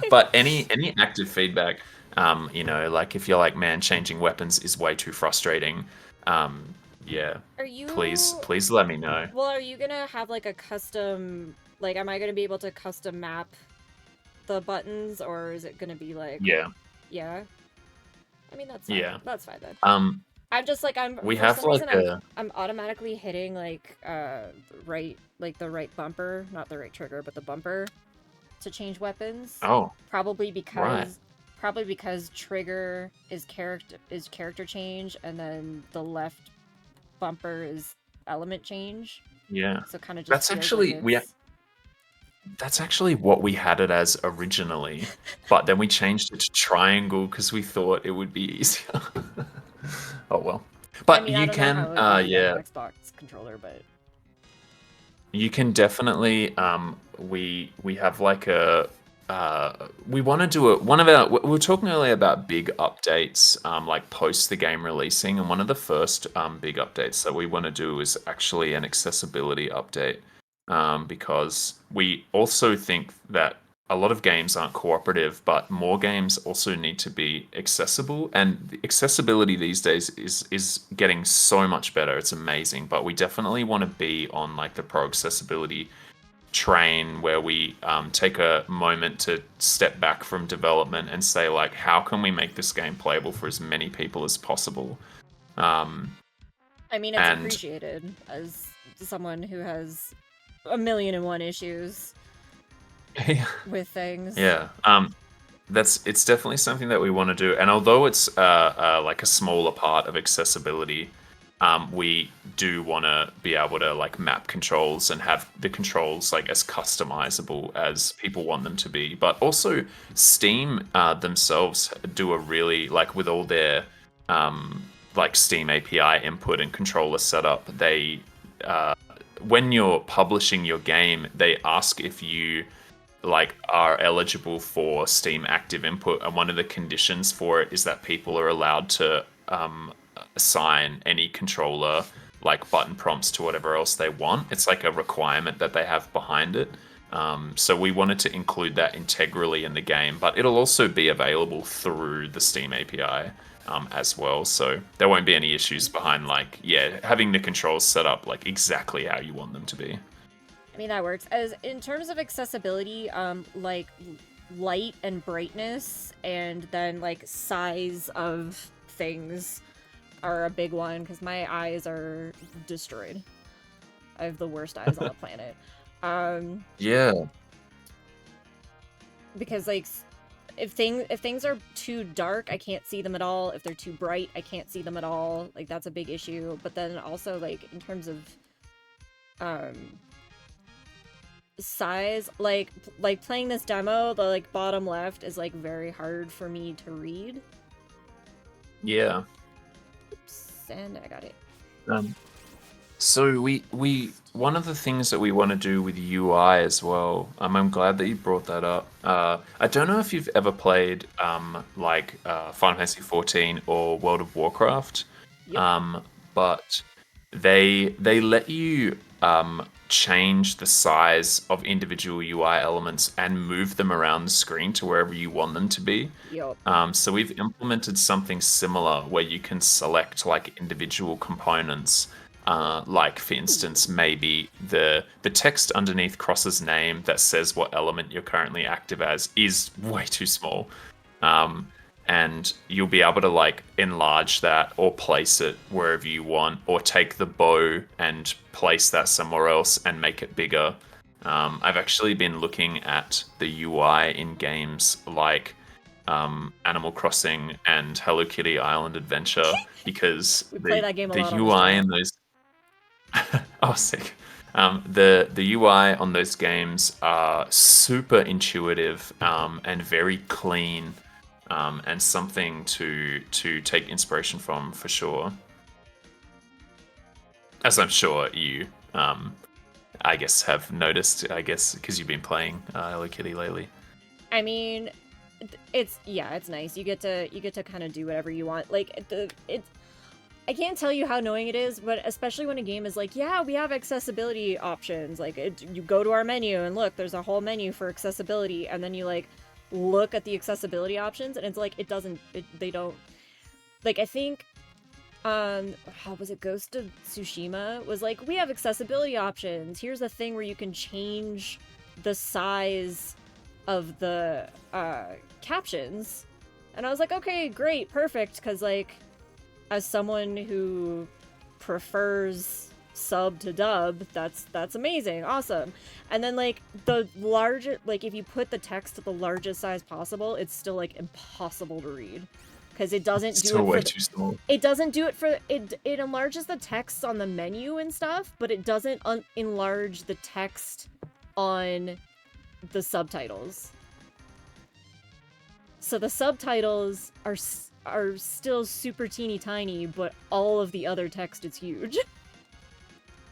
but any active feedback, like if you're like, man, changing weapons is way too frustrating. Yeah. Are you? Please let me know. Well, are you gonna have like a custom? Like, am I gonna be able to custom map the buttons, or is it gonna be like? Yeah. Yeah. I mean, that's fine. Yeah. That's fine then. Um, I'm just like we for have some reason like a I'm automatically hitting like right the right bumper, not the right trigger, but the bumper to change weapons. oh Probably right. because trigger is character change, and then the left bumper is element change. Yeah. So kind of just That's feels actually like we it's... That's actually what we had it as originally, but then we changed it to triangle because we thought it would be easier. Oh well. I But mean, I you don't know how can, it would be on yeah, an Xbox controller, but you can definitely. We have like a. We want to do it. One of our. We were talking earlier about big updates, like post the game releasing, and one of the first big updates that we want to do is actually an accessibility update, because we also think that a lot of games aren't cooperative, but more games also need to be accessible. And the accessibility these days is getting so much better. It's amazing. But we definitely want to be on like the pro accessibility train where we take a moment to step back from development and say like, how can we make this game playable for as many people as possible? I mean, it's And appreciated as someone who has a million and one issues with things. yeah, it's definitely something that we want to do. And although it's like a smaller part of accessibility, we do want to be able to like map controls and have the controls like as customizable as people want them to be. But also, Steam themselves do a really like with all their like Steam API input and controller setup. They when you're publishing your game, they ask if you like are eligible for Steam active input, and one of the conditions for it is that people are allowed to assign any controller like button prompts to whatever else they want. It's like a requirement that they have behind it. So we wanted to include that integrally in the game, but it'll also be available through the Steam API as well. So there won't be any issues behind like, having the controls set up like exactly how you want them to be. I mean, that works. As in terms of accessibility, like light and brightness, and then like size of things are a big one because my eyes are destroyed. I have the worst eyes on the planet. Yeah. Because like if things are too dark, I can't see them at all. If they're too bright, I can't see them at all. Like that's a big issue. But then also like in terms of size, like playing this demo, the like bottom left is like very hard for me to read. Yeah. Oops, and I got it. So we one of the things that we want to do with UI as well. I'm glad that you brought that up. I don't know if you've ever played like Final Fantasy 14 or World of Warcraft, Yep. but they let you change the size of individual UI elements and move them around the screen to wherever you want them to be. Yep. So we've implemented something similar where you can select like individual components. Like for instance, maybe the text underneath Cross's name that says what element you're currently active as is way too small. And you'll be able to like enlarge that or place it wherever you want, or take the bow and place that somewhere else and make it bigger. I've actually been looking at the UI in games like Animal Crossing and Hello Kitty Island Adventure because We play that game a the lot on this UI channel. in those oh sick. The UI on those games are super intuitive and very clean, and something to take inspiration from for sure. As I'm sure you, I guess, have noticed. I guess because you've been playing Hello Kitty lately. I mean, it's nice. You get to kind of do whatever you want. Like I can't tell you how annoying it is, but especially when a game is like, yeah, we have accessibility options. Like you go to our menu and look, there's a whole menu for accessibility, and then you like look at the accessibility options, and it's like they don't. Like I think how was it, Ghost of Tsushima was like, we have accessibility options. Here's a thing where you can change the size of the captions. And I was like, okay, great, perfect, because like as someone who prefers sub to dub, that's amazing, awesome. And then like the larger, like if you put the text to the largest size possible, it's still like impossible to read because it doesn't do Still it way for too small. it doesn't do it for it enlarges the text on the menu and stuff, but it doesn't enlarge the text on the subtitles. So the subtitles are still super teeny tiny, but all of the other text is huge.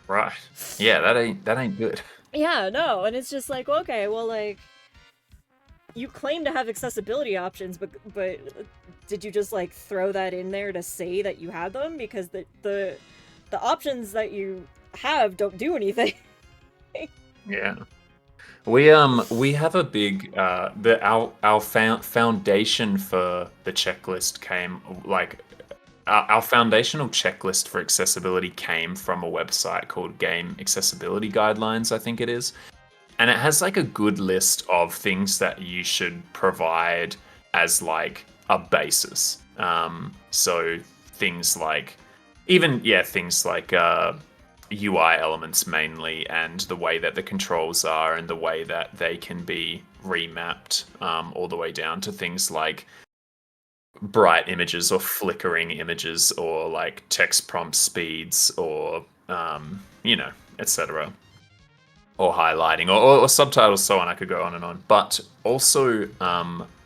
Right. Yeah, that ain't good. Yeah, no, and it's just like, okay, well, like, you claim to have accessibility options, but did you just like throw that in there to say that you had them? Because the options that you have don't do anything. Yeah. We have a big our foundation for the checklist came like our foundational checklist for accessibility came from a website called Game Accessibility Guidelines, I think it is. And it has like a good list of things that you should provide as like a basis. So things like things like UI elements mainly, and the way that the controls are, and the way that they can be remapped, all the way down to things like bright images or flickering images, or like text prompt speeds, or etc., or highlighting, or subtitles, so on. I could go on and on. But also,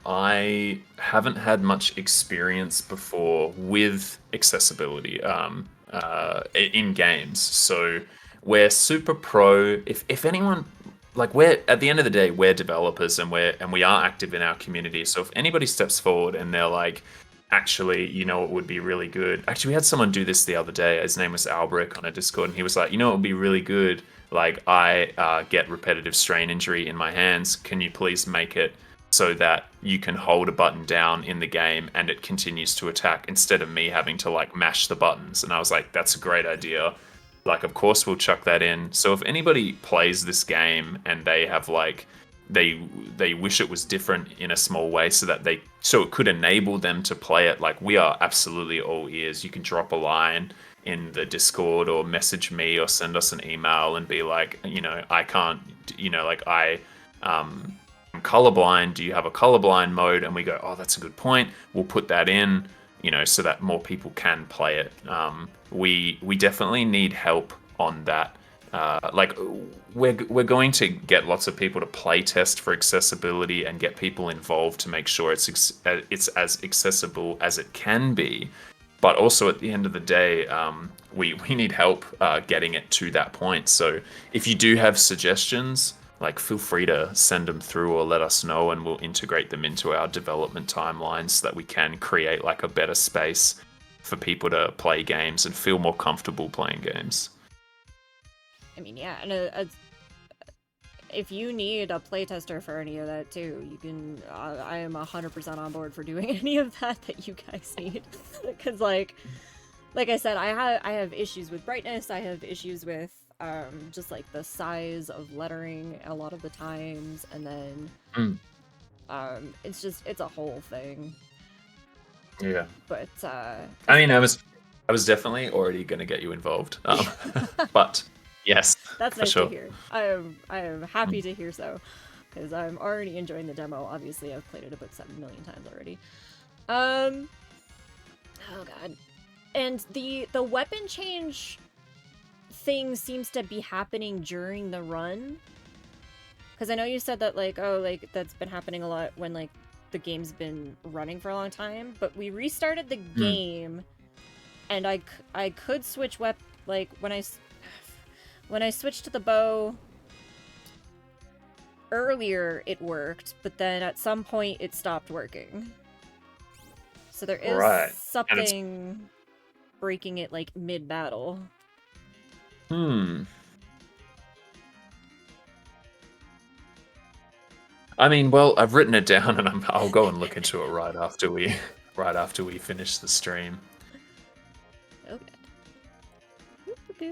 I haven't had much experience before with accessibility in games, so we're super pro. If anyone, like, we're at the end of the day, we're developers, and we are active in our community. So if anybody steps forward and they're like, actually, you know, it would be really good. Actually, we had someone do this the other day. His name was Albrick on a Discord, and he was like, you know, it would be really good. Like, I get repetitive strain injury in my hands. Can you please make it so that you can hold a button down in the game and it continues to attack instead of me having to like mash the buttons? And I was like, that's a great idea. Like, of course, we'll chuck that in. So if anybody plays this game and they have like they wish it was different in a small way so it could enable them to play it, like, we are absolutely all ears. You can drop a line in the Discord or message me or send us an email and be like, you know, I can't, you know, like, I'm colorblind. Do you have a colorblind mode? And we go, oh, that's a good point. We'll put that in, you know, so that more people can play it. We definitely need help on that. Like, we're going to get lots of people to play test for accessibility and get people involved to make sure it's as accessible as it can be. But also at the end of the day, we need help getting it to that point. So if you do have suggestions, like, feel free to send them through or let us know, and we'll integrate them into our development timelines so that we can create like a better space for people to play games and feel more comfortable playing games. I mean, yeah, and if you need a playtester for any of that too, you can. I am 100% on board for doing any of that you guys need, because like I said, I have issues with brightness. I have issues with just like the size of lettering a lot of the times, and then it's a whole thing. Yeah. But I mean, I was definitely already going to get you involved, but yes, that's for nice sure. to hear. I am happy to hear so, because I'm already enjoying the demo. Obviously, I've played it about 7 million times already. Oh god, and the weapon change thing seems to be happening during the run, because I know you said that, like, oh, like, that's been happening a lot when, like, the game's been running for a long time, but we restarted the game, and I could switch like, when I switched to the bow earlier, it worked, but then at some point it stopped working. So there is something breaking it, like, mid-battle. I mean, well, I've written it down, and I'll go and look into it right after we finish the stream. Okay.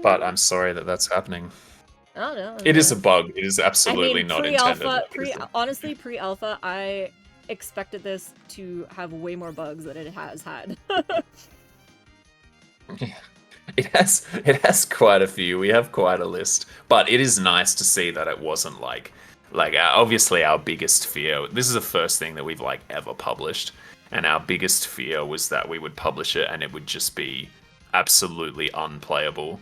But I'm sorry that that's happening. Oh no. It is a bug. It is absolutely not intended. Honestly, pre-alpha, I expected this to have way more bugs than it has had. It has quite a few. We have quite a list, but it is nice to see that it wasn't like obviously our biggest fear. This is the first thing that we've like ever published, and our biggest fear was that we would publish it and it would just be absolutely unplayable.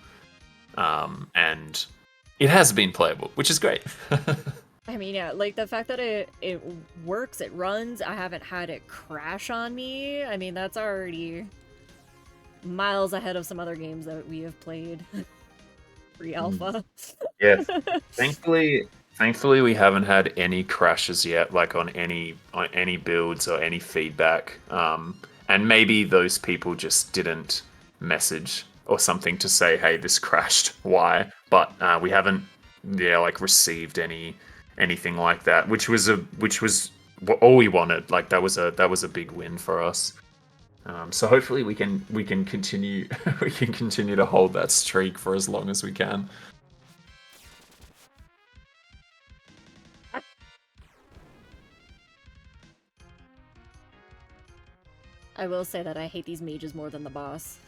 And it has been playable, which is great. I mean, yeah, like, the fact that it works, it runs, I haven't had it crash on me. I mean, that's already miles ahead of some other games that we have played pre-alpha. Yeah. Thankfully we haven't had any crashes yet, like on any builds or any feedback. And maybe those people just didn't message or something to say, hey, this crashed, why? But we haven't received anything like that, which was all we wanted. Like, that was a big win for us. So hopefully we can continue to hold that streak for as long as we can. I will say that I hate these mages more than the boss.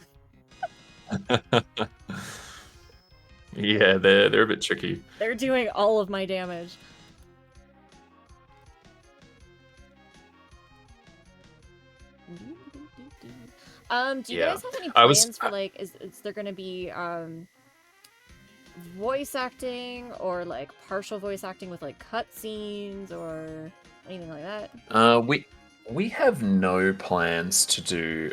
Yeah, they're a bit tricky. They're doing all of my damage. Do you guys have any plans for, like, is there gonna be voice acting, or like partial voice acting with like cutscenes or anything like that? We have no plans to do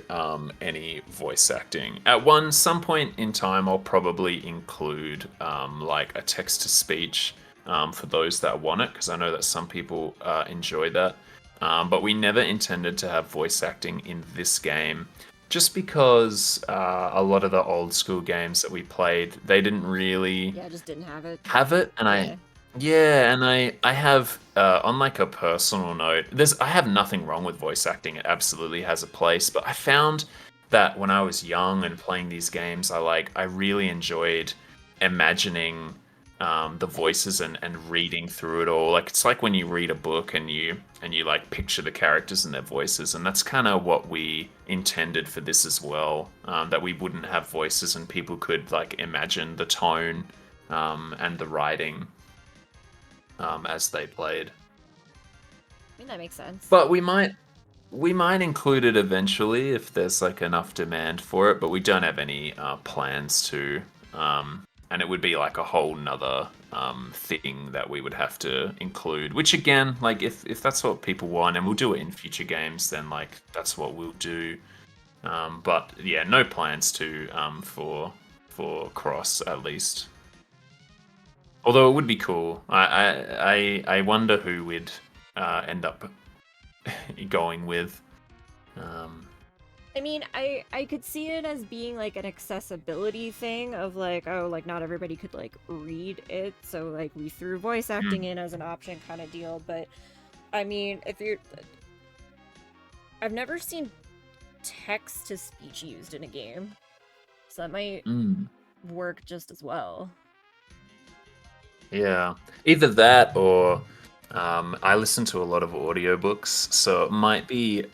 any voice acting. At some point in time, I'll probably include like a text to speech for those that want it, because I know that some people enjoy that. but we never intended to have voice acting in this game. Just because a lot of the old school games that we played, they didn't really Yeah, I just didn't have it. have it, and I have on like a personal note, I have nothing wrong with voice acting. It absolutely has a place, but I found that when I was young and playing these games, I really enjoyed imagining the voices and reading through it all. Like it's like when you read a book and you like picture the characters and their voices, and that's kind of what we intended for this as well. That we wouldn't have voices and people could like imagine the tone and the writing as they played. I mean, that makes sense. But we might include it eventually if there's like enough demand for it. But we don't have any plans to, and it would be like a whole nother thing that we would have to include. Which again, like if that's what people want, and we'll do it in future games, then like that's what we'll do. But yeah, no plans to for Cross at least. Although it would be cool. I wonder who we'd end up going with. I mean, I could see it as being like an accessibility thing of like, oh, like not everybody could like read it, so like we threw voice acting in as an option kind of deal. But I mean, I've never seen text to speech used in a game, so that might work just as well. Yeah, either that or I listen to a lot of audiobooks, so it might be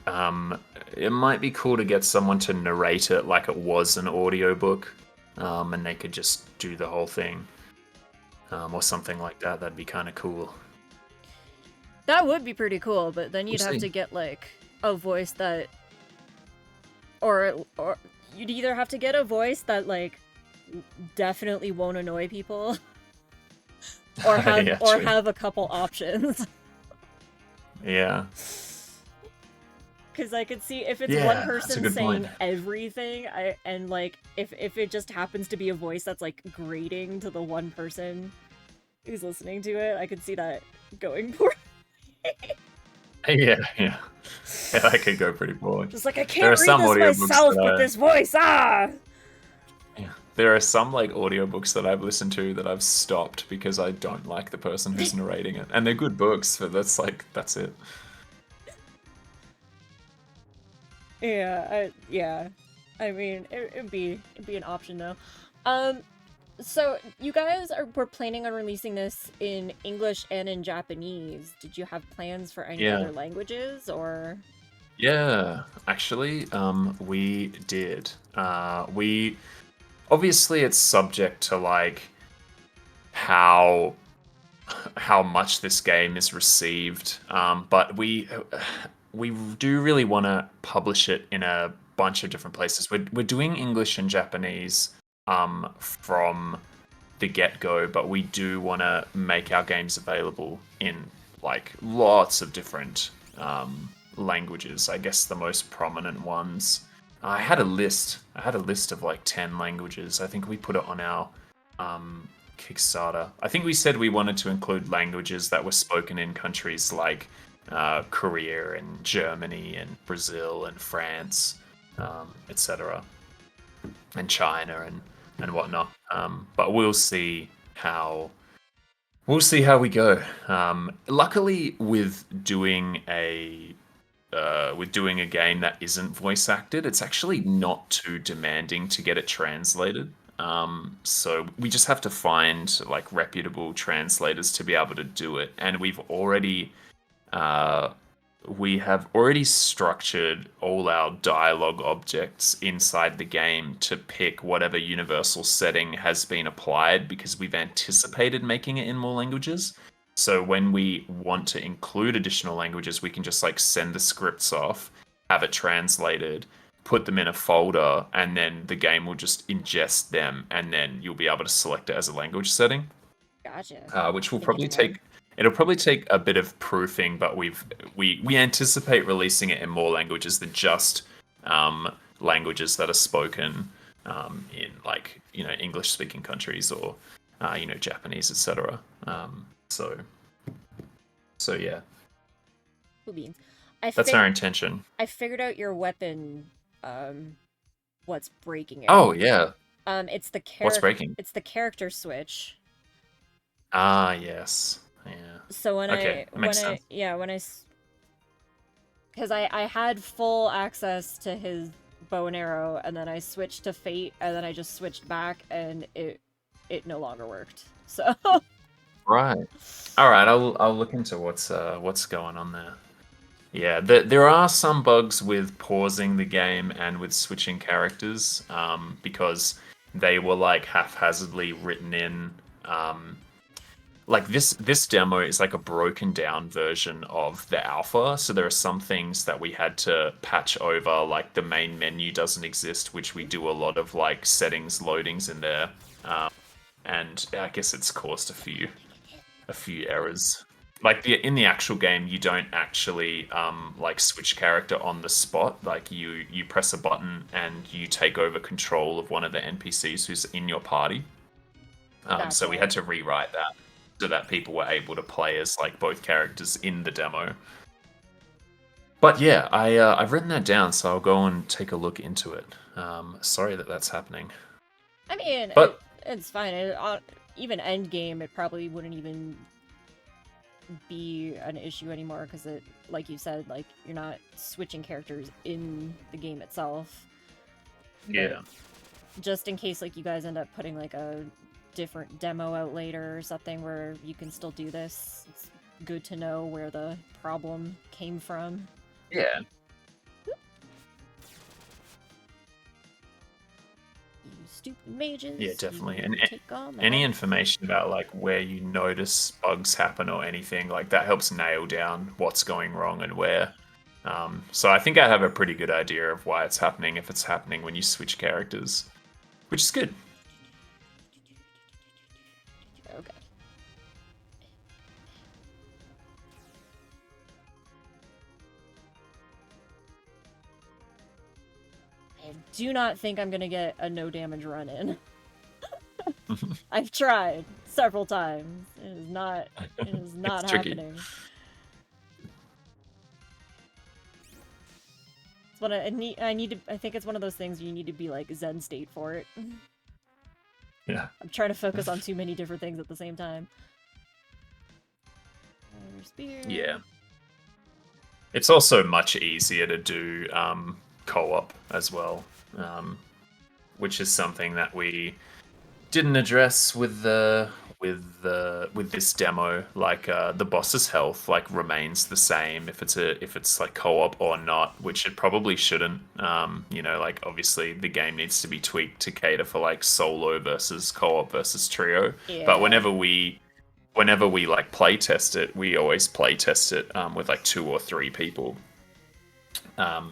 cool to get someone to narrate it like it was an audiobook, and they could just do the whole thing, or something like that. That'd be kind of cool. That would be pretty cool, but then you'd have to get like a voice that, or you'd either have to get a voice that like definitely won't annoy people, or have have a couple options. Yeah. Because I could see if it's one person saying everything, and like if it just happens to be a voice that's like grating to the one person who's listening to it, I could see that going poorly. Yeah, that could go pretty poorly. Just like I can't read this myself with this voice. Yeah, there are some like audiobooks that I've listened to that I've stopped because I don't like the person who's narrating it, and they're good books, but that's it. Yeah. I mean, it'd be an option though. So you guys were planning on releasing this in English and in Japanese. Did you have plans for any other languages, or? Yeah, actually, we did. We obviously it's subject to like how much this game is received, but we do really want to publish it in a bunch of different places. We're doing English and Japanese from the get-go, but we do want to make our games available in like lots of different languages. I guess the most prominent ones. I had a list of like 10 languages. I think we put it on our Kickstarter. I think we said we wanted to include languages that were spoken in countries like Korea and Germany and Brazil and France, etc., and China and whatnot. But we'll see how we go. Luckily, with doing a game that isn't voice acted, it's actually not too demanding to get it translated. So we just have to find like reputable translators to be able to do it, and we have already structured all our dialogue objects inside the game to pick whatever universal setting has been applied, because we've anticipated making it in more languages. So when we want to include additional languages, we can just like send the scripts off, have it translated, put them in a folder, and then the game will just ingest them, and then you'll be able to select it as a language setting. Gotcha. Which will probably take. It'll probably take a bit of proofing, but we anticipate releasing it in more languages than just languages that are spoken in like English speaking countries or Japanese, etc. So yeah. Cool beans. That's our intention. I figured out your weapon, what's breaking it. Oh yeah. It's the What's breaking? It's the character switch. Ah yes. Yeah. So Okay, makes sense. because I had full access to his bow and arrow, and then I switched to Fate, and then I just switched back, and it no longer worked. So Right. All right. I'll look into what's going on there. Yeah, there are some bugs with pausing the game and with switching characters, because they were like haphazardly written in. Like this demo is like a broken down version of the alpha, so there are some things that we had to patch over, like the main menu doesn't exist, which we do a lot of like settings loadings in there, and I guess it's caused a few errors. Like in the actual game, you don't actually like switch character on the spot. Like you press a button and you take over control of one of the NPCs who's in your party. So we had to rewrite that so that people were able to play as like both characters in the demo. But yeah, I've written that down, so I'll go and take a look into it. Sorry that that's happening. I mean, but it's fine. Even end game, it probably wouldn't even be an issue anymore because it, like you said, like you're not switching characters in the game itself. Yeah. But just in case, like you guys end up putting like a different demo out later or something where you can still do this, it's good to know where the problem came from. Yeah. Stupid mages. Yeah, definitely. And any information about like where you notice bugs happen or anything like that helps nail down what's going wrong and where. So I think I have a pretty good idea of why it's happening if it's happening when you switch characters, which is good. Okay. I do not think I'm gonna get a no damage run in. I've tried several times. It is not happening. It's what I need to. I think it's one of those things you need to be like Zen state for it. Yeah. I'm trying to focus on too many different things at the same time. Spear. Yeah. It's also much easier to do co-op as well, which is something that we didn't address with this demo. Like the boss's health like remains the same if it's like co-op or not, which it probably shouldn't. You know, like obviously the game needs to be tweaked to cater for like solo versus co-op versus trio. Yeah. But whenever we like play test it, we always play test it with like 2 or 3 people.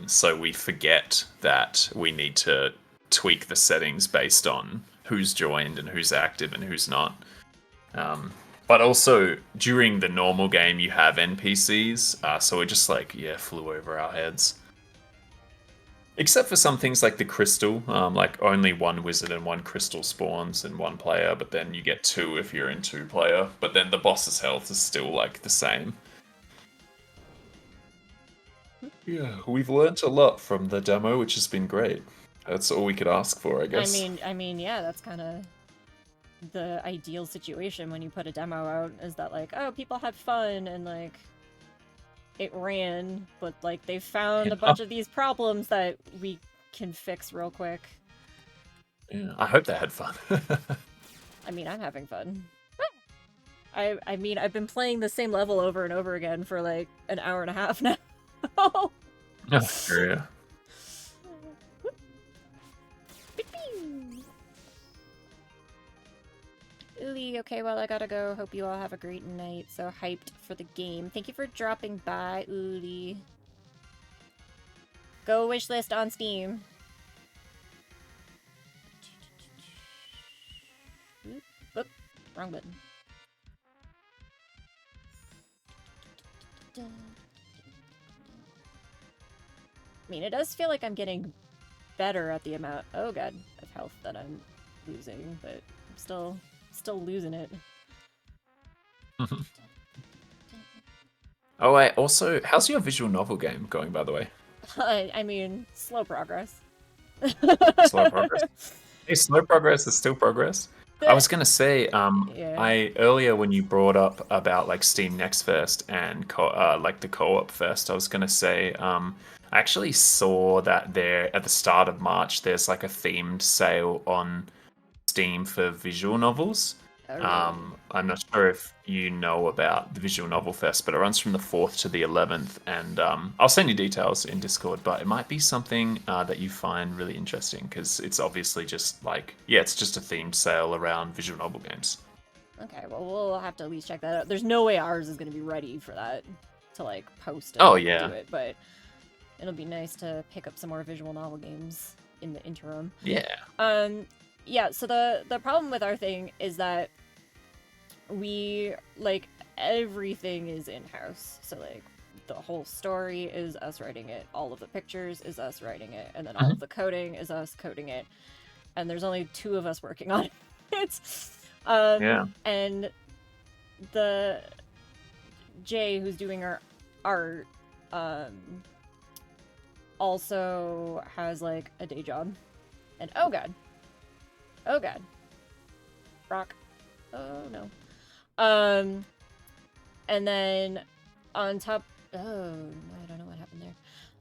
So we forget that we need to tweak the settings based on who's joined and who's active and who's not. But also during the normal game you have NPCs, so it just like flew over our heads. Except for some things like the crystal, like only 1 wizard and 1 crystal spawns in 1 player, but then you get 2 if you're in 2 player. But then the boss's health is still like the same. Yeah, we've learnt a lot from the demo, which has been great. That's all we could ask for, I guess. I mean, yeah, that's kind of the ideal situation when you put a demo out, is that like, oh, people had fun and like it ran, but like they found a bunch of these problems that we can fix real quick. Yeah, I hope they had fun. I mean, I'm having fun. I mean, I've been playing the same level over and over again for like an hour and a half now. Yeah. Uli, okay, well, I gotta go. Hope you all have a great night. So hyped for the game. Thank you for dropping by, Uli. Go wishlist on Steam. Oop, wrong button. I mean, it does feel like I'm getting better at the amount, oh god, of health that I'm losing, but I'm still losing it. Oh, wait, also, how's your visual novel game going, by the way? I mean, slow progress. Slow progress. Hey, slow progress is still progress. I The- was gonna say, yeah. I earlier when you brought up about like Steam Next Fest and like the co-op fest, I was gonna say, I actually saw that there at the start of March, there's like a themed sale on Steam for visual novels. Oh, really? I'm not sure if you know about the Visual Novel Fest, but it runs from the 4th to the 11th, and I'll send you details in Discord. But it might be something that you find really interesting because it's obviously just like, yeah, it's just a themed sale around visual novel games. Okay, well, we'll have to at least check that out. There's no way ours is going to be ready for that to, like, post Oh and do yeah, it, but it'll be nice to pick up some more visual novel games in the interim. yeah. Yeah, so the problem with our thing is that we, like, everything is in-house. So, like, the whole story is us writing it, all of the pictures is us writing it, and then all of the coding is us coding it. And there's only 2 of us working on it. Yeah. And the Jay, who's doing our art, also has, like, a day job. And oh god. Oh god. Rock. Oh no. And then on top, oh, I don't know what happened there.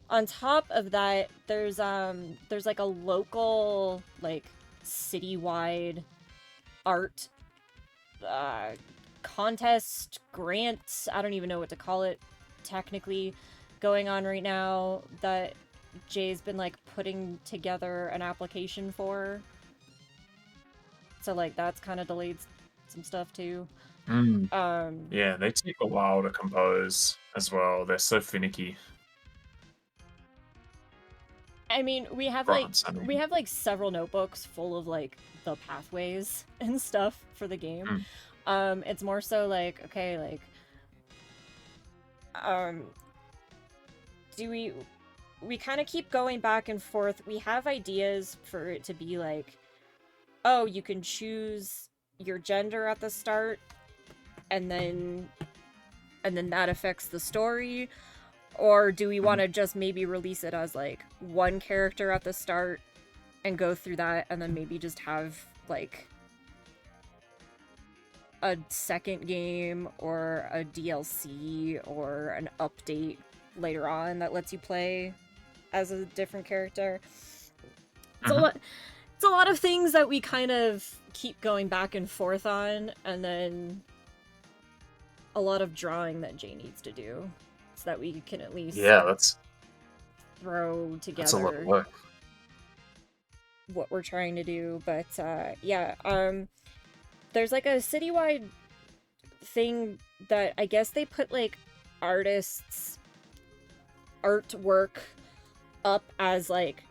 On top of that, there's like a local, like, citywide art contest, grant, I don't even know what to call it technically, going on right now that Jay's been, like, putting together an application for. So, like, that's kind of delayed some stuff too. Mm. Um, Yeah, they take a while to compose as well. They're so finicky. I mean, we have Grants, I mean. several notebooks full of, like, the pathways and stuff for the game. Mm. It's more so like, okay, like, do we kind of keep going back and forth. We have ideas for it to be like, oh, you can choose your gender at the start, and then that affects the story. Or do we want to just maybe release it as, like, one character at the start and go through that, and then maybe just have, like, a second game or a DLC or an update later on that lets you play as a different character? It's a lot. It's a lot of things that we kind of keep going back and forth on, and then a lot of drawing that Jay needs to do, so that we can at least Yeah, that's throw a lot of together work. what we're trying to do. But yeah, there's, like, a citywide thing that I guess they put, like, artists' artwork up as, like,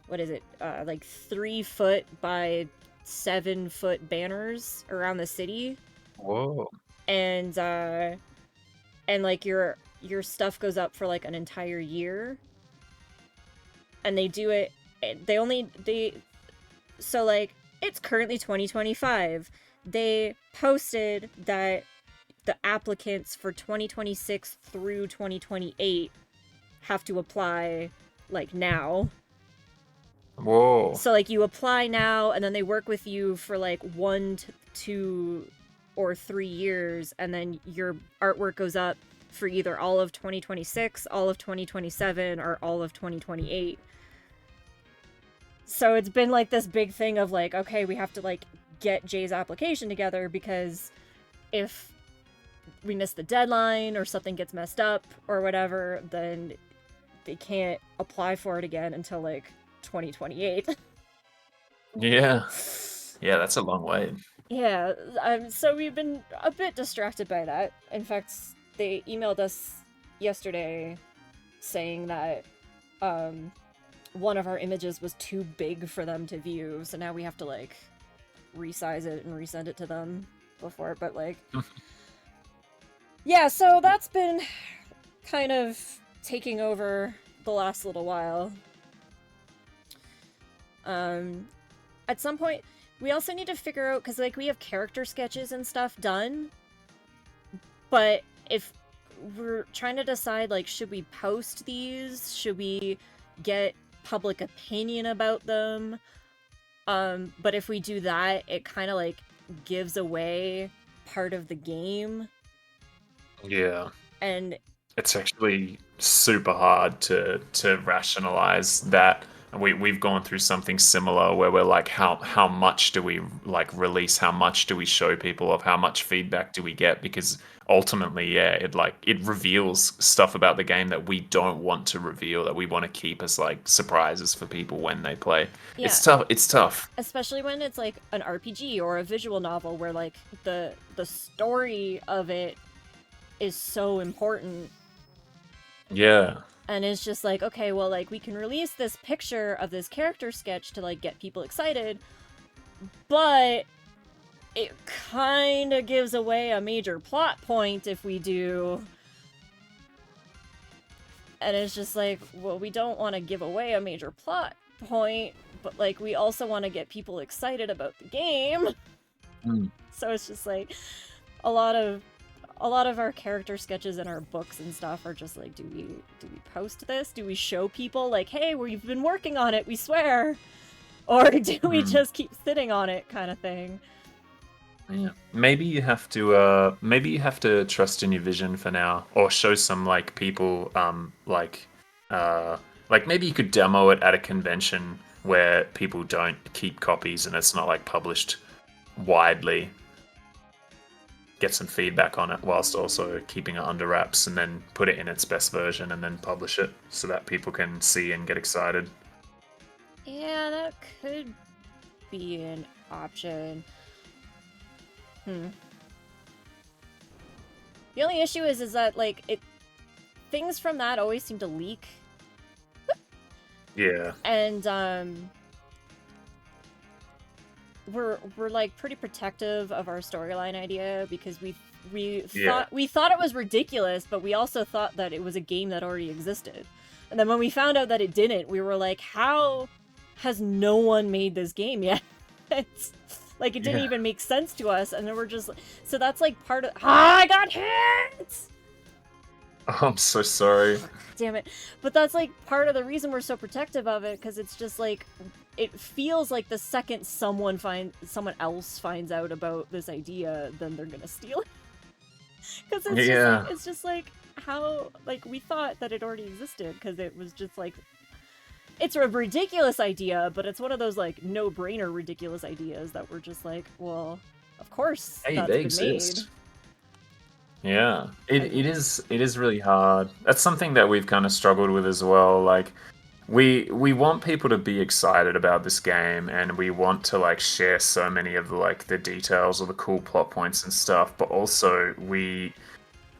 what is it, like 3-foot by 7-foot banners around the city, Whoa. and like your stuff goes up for, like, an entire year, and they do it. So, like, it's currently 2025. They posted that the applicants for 2026 through 2028 have to apply, like, now. Whoa. So, like, you apply now, and then they work with you for, like, 1 to 2 or 3 years, and then your artwork goes up for either all of 2026, all of 2027, or all of 2028. So it's been, like, this big thing of, like, okay, we have to, like, get Jay's application together, because if we miss the deadline or something gets messed up or whatever, then they can't apply for it again until, like, 2028. Yeah. Yeah, that's a long wait. Yeah, so we've been a bit distracted by that. In fact, they emailed us yesterday saying that one of our images was too big for them to view, so now we have to, like, resize it and resend it to them before, but, like... yeah, so that's been kind of taking over the last little while. At some point, we also need to figure out, because, like, we have character sketches and stuff done, but if we're trying to decide, like, should we post these? Should we get public opinion about them? But if we do that, it kind of, like, gives away part of the game. Yeah. And it's actually super hard to rationalize that. We've gone through something similar where we're like, how much do we like release? How much do we show people? Of how much feedback do we get? Because ultimately, yeah, it reveals stuff about the game that we don't want to reveal, that we want to keep as like surprises for people when they play. yeah, It's tough. It's tough. especially when it's like an RPG or a visual novel where like the story of it is so important. Yeah. And it's just like, okay, well, like, we can release this picture of this character sketch to, like, get people excited, but it kind of gives away a major plot point if we do. And it's just like, well, we don't want to give away a major plot point, but, like, we also want to get people excited about the game. Mm. So it's just like, a lot of our character sketches in our books and stuff are just like, do we post this? Do we show people like, hey, we've been working on it, we swear? Or do we just keep sitting on it, kind of thing? Yeah. Maybe you have to trust in your vision for now, or show some like people like maybe you could demo it at a convention where people don't keep copies and it's not like published widely. Get some feedback on it whilst also keeping it under wraps, and then put it in its best version and then publish it so that people can see and get excited. Yeah, that could be an option. The only issue is that like things from that always seem to leak. Yeah. And we're like pretty protective of our storyline idea because we thought it was ridiculous, but we also thought that it was a game that already existed. And then when we found out that it didn't, we were like, how has no one made this game yet? It's like, it didn't even make sense to us. And then we're just, so that's like part of, I got hit! Oh, I'm so sorry. Damn it. But that's like part of the reason we're so protective of it, because it's just like, it feels like the second someone else finds out about this idea, then they're gonna steal it. Because it's just like how, like, we thought that it already existed because it was just like, it's a ridiculous idea, but it's one of those like no-brainer ridiculous ideas that we're just like, well, of course that's they been exist. made. Yeah, it is really hard. That's something that we've kind of struggled with as well. Like, we want people to be excited about this game, and we want to like share so many of the like the details or the cool plot points and stuff. But also, we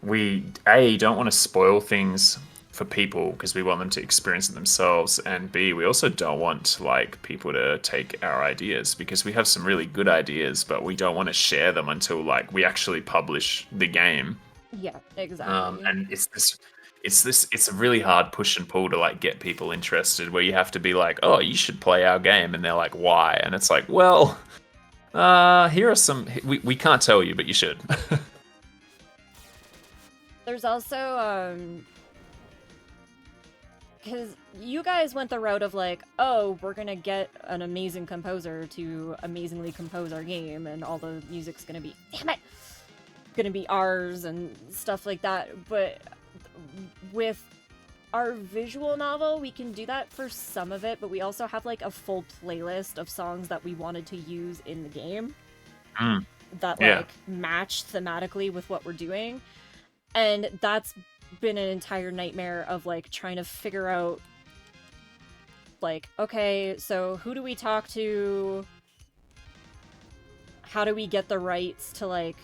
don't want to spoil things for people because we want them to experience it themselves, and B, we also don't want like people to take our ideas because we have some really good ideas, but we don't want to share them until like we actually publish the game. Yeah, exactly. And it's a really hard push and pull to like get people interested, where you have to be like, oh, you should play our game, and they're like, why? And it's like, well, here are some, we can't tell you, but you should. There's also because you guys went the route of like, oh, we're gonna get an amazing composer to amazingly compose our game, and all the music's gonna be, damn it, gonna be ours and stuff like that. But with our visual novel, we can do that for some of it, but we also have like a full playlist of songs that we wanted to use in the game that like match thematically with what we're doing. And that's been an entire nightmare of like trying to figure out like, okay, so who do we talk to? How do we get the rights to like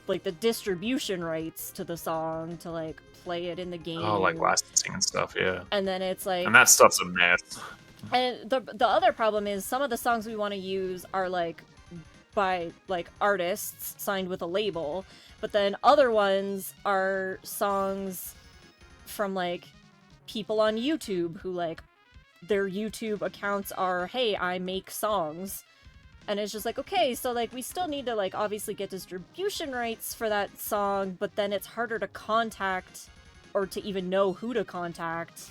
the distribution rights to the song to like play it in the game? Oh, like licensing and stuff, yeah. And then it's like, and that stuff's a mess. And the other problem is some of the songs we want to use are like by like artists signed with a label, but then other ones are songs from like people on YouTube who like their YouTube accounts are, hey, I make songs, And it's just like, okay, so like we still need to like obviously get distribution rights for that song, but then it's harder to contact or to even know who to contact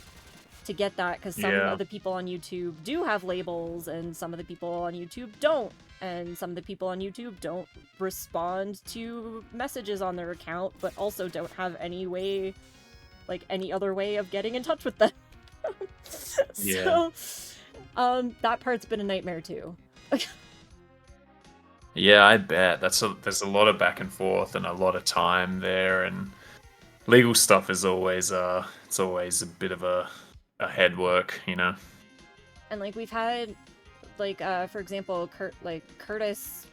to get that, because some Yeah. of the people on YouTube do have labels and some of the people on YouTube don't. And some of the people on YouTube don't respond to messages on their account, but also don't have any way, like any other way of getting in touch with them. Yeah. So, that part's been a nightmare too. Yeah, I bet. There's a lot of back and forth and a lot of time there, and legal stuff is always it's always a bit of a head work, you know. And like we've had, like for example, Curtis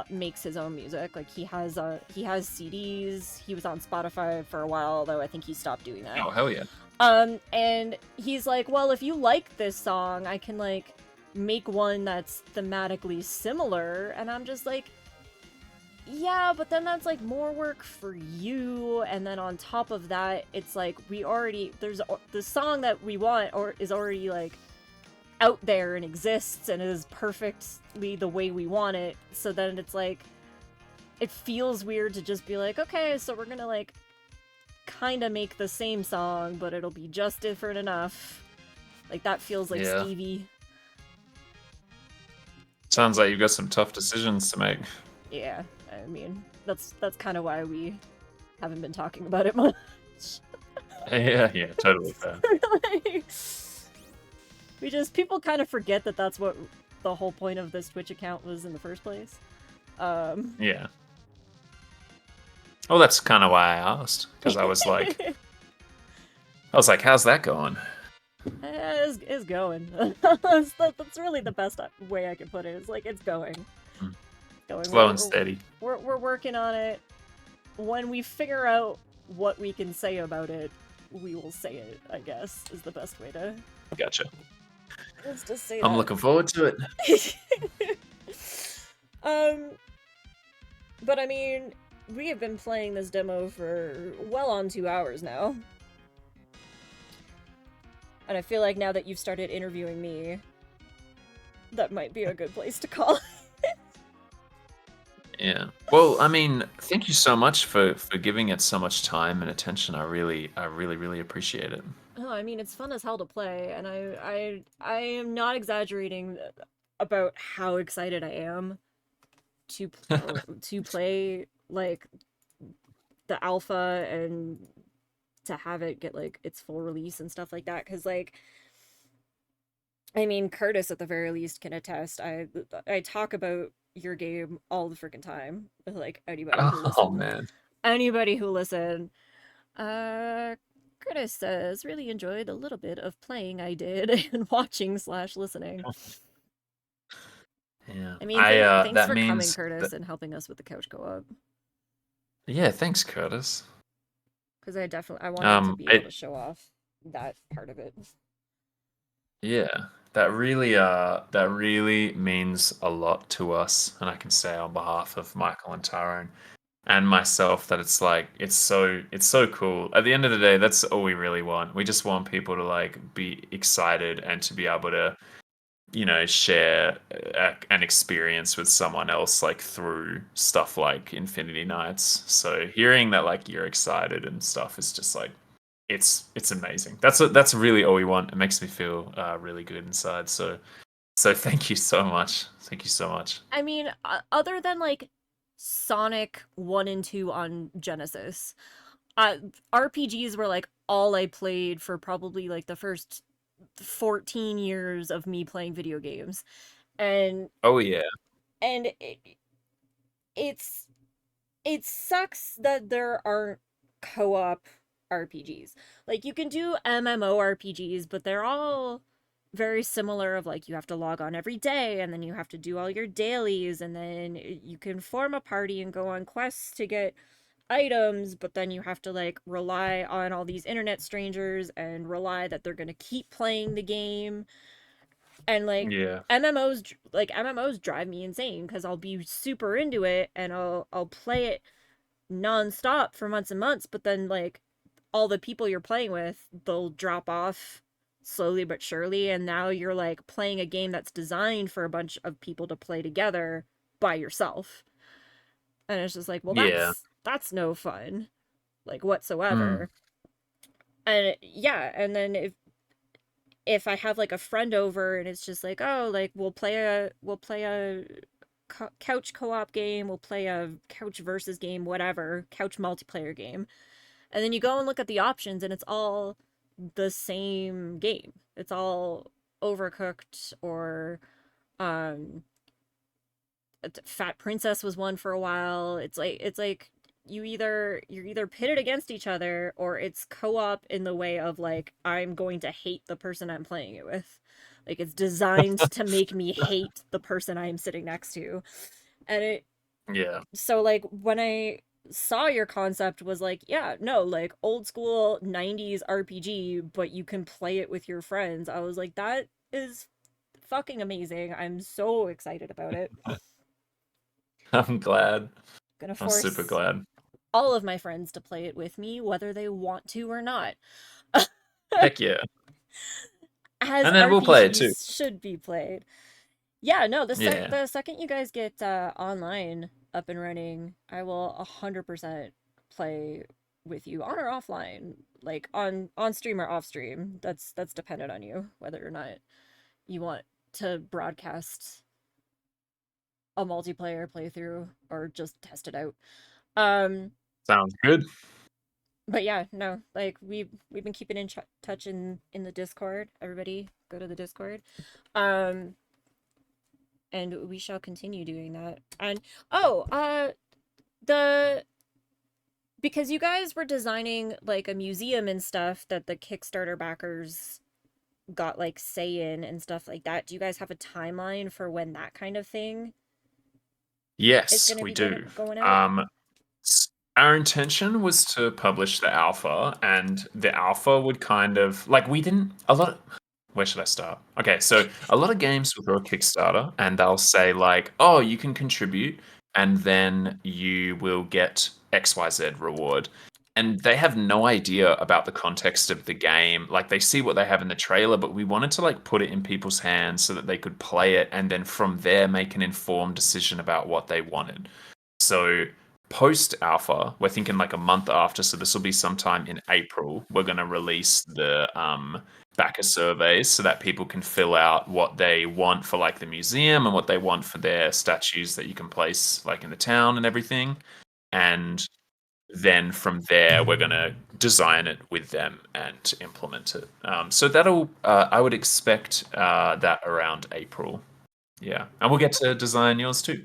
makes his own music. Like he has CDs. He was on Spotify for a while, though I think he stopped doing that. Oh hell yeah. And he's like, well, if you like this song, I can like make one that's thematically similar. And I'm just like, yeah, but then that's like more work for you. And then on top of that, it's like there's the song that we want or is already like out there and exists and is perfectly the way we want it. So then it's like, it feels weird to just be like, okay, so we're gonna like kind of make the same song, but it'll be just different enough. Like that feels like Yeah. Stevie. Sounds like you've got some tough decisions to make. Yeah, I mean, that's kind of why we haven't been talking about it much. Yeah, totally fair. Like, people kind of forget that that's what the whole point of this Twitch account was in the first place. Yeah. Well, that's kind of why I asked, because I was like, how's that going? It's going. That's really the best way I can put it. It's like, it's going. Going. Slow and steady. We're working on it. When we figure out what we can say about it, we will say it, I guess, is the best way to... Gotcha. Let's just say I'm looking forward to it. But I mean, we have been playing this demo for well on 2 hours now. And I feel like now that you've started interviewing me, that might be a good place to call. Yeah. Well, I mean, thank you so much for giving it so much time and attention. I really appreciate it. Oh, I mean, it's fun as hell to play, and I am not exaggerating about how excited I am to to play like the alpha and to have it get like its full release and stuff like that. Because like, I mean, Curtis at the very least can attest. I talk about your game all the freaking time. Like anybody who listens. Oh man. Anybody who listen. Curtis says, really enjoyed the little bit of playing I did and watching/listening. Yeah. I mean, thanks that for coming, means Curtis, and helping us with the couch co-op. Yeah, thanks, Curtis. Because I wanted to be able to show off that part of it. Yeah, that really means a lot to us, and I can say on behalf of Michael and Tyrone and myself that it's like it's so cool. At the end of the day, that's all we really want. We just want people to like be excited and to be able to, you know, share an experience with someone else like through stuff like Infinity Nights. So hearing that like you're excited and stuff is just like it's amazing. That's really all we want. It makes me feel really good inside. So thank you so much. Thank you so much. I mean, other than like Sonic 1 and 2 on Genesis, RPGs were like all I played for probably like the first 14 years of me playing video games. And Oh yeah. and it sucks that there aren't co-op RPGs. Like you can do MMORPGs, but they're all very similar of like you have to log on every day and then you have to do all your dailies and then you can form a party and go on quests to get items, but then you have to like rely on all these internet strangers and rely that they're going to keep playing the game. And like Yeah. MMOs drive me insane because I'll be super into it and I'll play it nonstop for months and months, but then like all the people you're playing with, they'll drop off slowly but surely, and now you're like playing a game that's designed for a bunch of people to play together by yourself. And it's just like, well, Yeah. that's no fun, like Mm. whatsoever. And yeah, and then if I have like a friend over and it's just like, oh, like we'll play a couch co-op game, we'll play a couch versus game, whatever, couch multiplayer game. And then you go and look at the options and it's all the same game. It's all Overcooked or um Fat Princess was one for a while. It's like you're either pitted against each other or it's co-op in the way of like I'm going to hate the person I'm playing it with. Like it's designed to make me hate the person I'm sitting next to. And it Yeah. so like when I saw your concept was like, yeah, no, like old school 90s RPG, but you can play it with your friends. I was like, that is fucking amazing. I'm so excited about it. I'm glad. Gonna I'm super force glad. all of my friends to play it with me, whether they want to or not. Heck yeah. As And then we'll play it too. RPGs should be played. Yeah, no, Yeah. the second you guys get online up and running, I will 100% play with you on or offline, like on stream or off stream. That's dependent on you whether or not you want to broadcast a multiplayer playthrough or just test it out. Um Sounds good. but yeah, no, like we've been keeping in touch in the Discord. Everybody go to the Discord. Um and we shall continue doing that. And oh, the because you guys were designing like a museum and stuff that the Kickstarter backers got like say in and stuff like that. Do you guys have a timeline for when that kind of thing is Yes, going to we be do. going out? Um, our intention was to publish the alpha, and the alpha would kind of like we didn't a lot. Where should I start? Okay, so a lot of games will throw a Kickstarter, and they'll say like, "Oh, you can contribute, and then you will get XYZ reward." And they have no idea about the context of the game. Like they see what they have in the trailer, but we wanted to like put it in people's hands so that they could play it, and then from there make an informed decision about what they wanted. So post alpha, we're thinking like a month after, so this will be sometime in April. We're going to release the backer surveys so that people can fill out what they want for like the museum and what they want for their statues that you can place like in the town and everything. And then from there, we're going to design it with them and implement it. So that'll, I would expect that around April. Yeah. And we'll get to design yours too.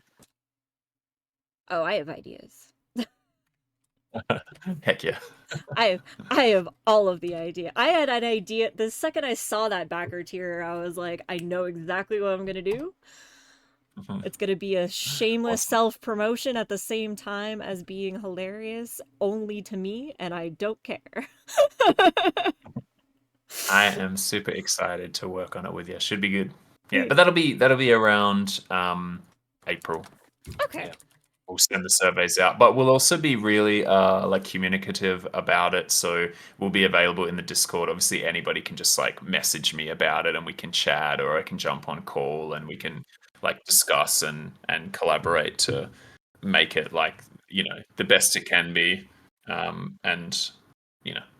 Oh, I have ideas. Heck yeah. I I have all of the idea. I had an idea the second I saw that backer tier. I was like, I know exactly what I'm gonna do. It's gonna be a shameless Awesome. self promotion at the same time as being hilarious, only to me, and I don't care. I am super excited to work on it with you. Should be good. Yeah, Mm, but that'll be around April. okay. Yeah, we'll send the surveys out, but we'll also be really like communicative about it. So we'll be available in the Discord. Obviously, anybody can just like message me about it, and we can chat, or I can jump on call, and we can like discuss and collaborate to make it like the best it can be, and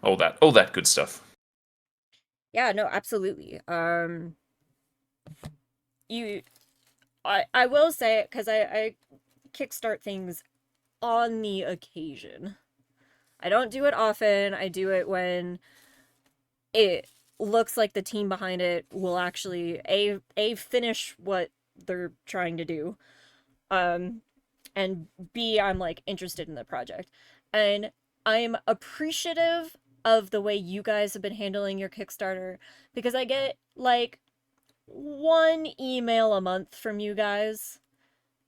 all that good stuff. Yeah, no, absolutely. You I will say it because I kickstart things on the occasion. I don't do it often. I do it when it looks like the team behind it will actually a finish what they're trying to do. Um and B, I'm like interested in the project. And I'm appreciative of the way you guys have been handling your Kickstarter because I get like one email a month from you guys.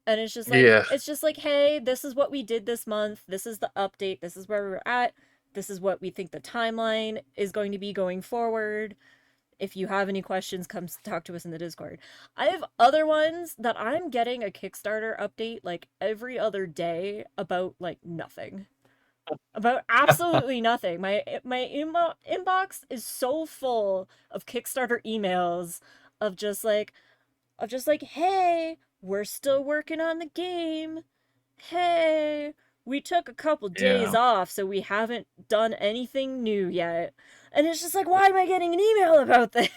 And Yeah. it's just like, hey, this is what we did this month. This is the update. This is where we're at. This is what we think the timeline is going to be going forward. If you have any questions, come talk to us in the Discord. I have other ones that I'm getting a Kickstarter update like every other day about like nothing. about absolutely nothing. My inbox is so full of Kickstarter emails of just like hey, we're still working on the game. Hey, we took a couple days Yeah. off, so we haven't done anything new yet. And it's just like, why am I getting an email about this?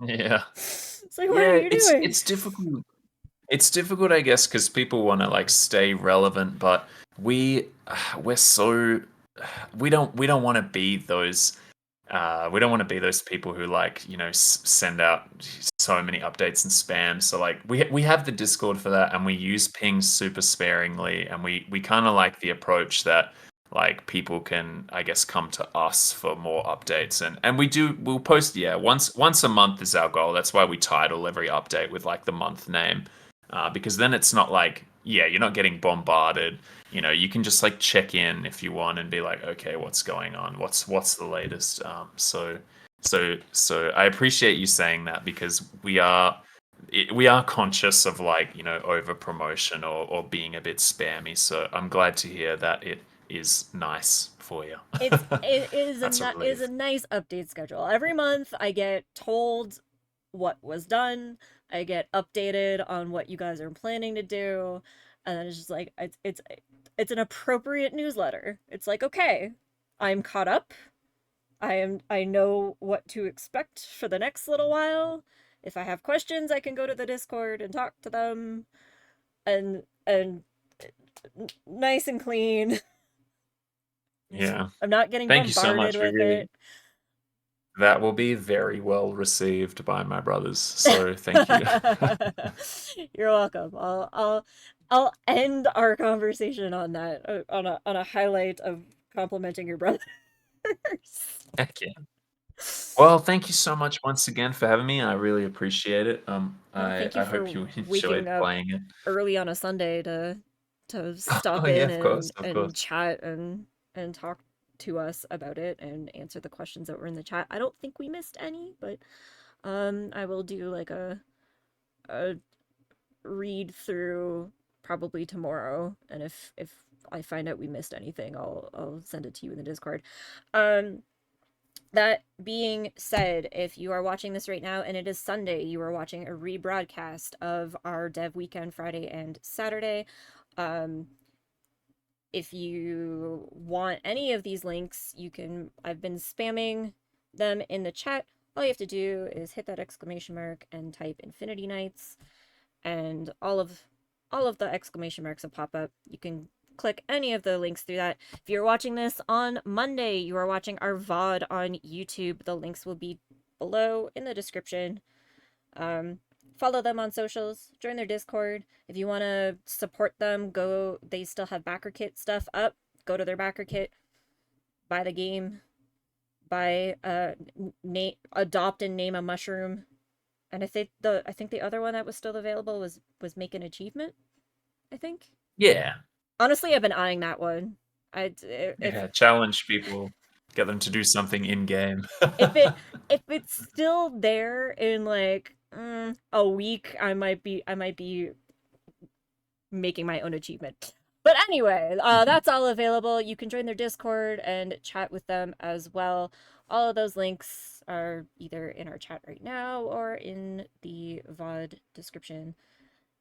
Yeah. It's like, what are Yeah, you doing? it's difficult. It's difficult, I guess, because people want to like stay relevant, but we we're so we don't want to be those we don't want to be those people who like send out so many updates and spam. So like we have the Discord for that, and we use pings super sparingly, and we kind of like the approach that like people can, I guess, come to us for more updates, and we'll post, yeah, once a month is our goal. That's why we title every update with like the month name, because then it's not like, yeah, you're not getting bombarded. You can just like check in if you want and be like, okay, what's going on? What's the latest? So I appreciate you saying that, because we are conscious of like over promotion or being a bit spammy. So I'm glad to hear that it is nice for you. It is That's a it is relief. a nice update schedule. Every month I get told what was done. I get updated on what you guys are planning to do, and then it's just like it's an appropriate newsletter. It's like, okay, I'm caught up. I know what to expect for the next little while. If I have questions, I can go to the Discord and talk to them, and nice and clean. Yeah. I'm not getting Thank you so bombarded much. We with really it. That will be very well received by my brothers. So thank you. You're welcome. I'll end our conversation on that, on a highlight of complimenting your brothers. Heck yeah. Well, thank you so much once again for having me. I really appreciate it. Well, I thank you I for hope you waking enjoyed up playing it. early on a Sunday to Oh stop yeah, in of course, of and course. chat and talk to us about it and answer the questions that were in the chat. I don't think we missed any, but I will do like a read through probably tomorrow, and if I find out we missed anything, I'll send it to you in the Discord. Um that being said, if you are watching this right now and it is Sunday, you are watching a rebroadcast of our Dev Weekend Friday and Saturday. Um, if you want any of these links, I've been spamming them in the chat. All you have to do is hit that exclamation mark and type Infinity Nights, and all of the exclamation marks will pop up. You can click any of the links through that. If you're watching this on Monday, you are watching our VOD on YouTube. The links will be below in the description. Um, Follow them on socials, join their Discord. If you want to support them, they still have backer kit stuff up. Go to their backer kit, buy the game, buy adopt and name a mushroom. And I think the other one that was still available was make an achievement, I think. Yeah. Honestly, I've been eyeing that one. I Yeah, challenge people, get them to do something in game. if it if it's still there in like a week, I might be making my own achievement. But anyway, that's all available. You can join their Discord and chat with them as well. All of those links are either in our chat right now or in the VOD description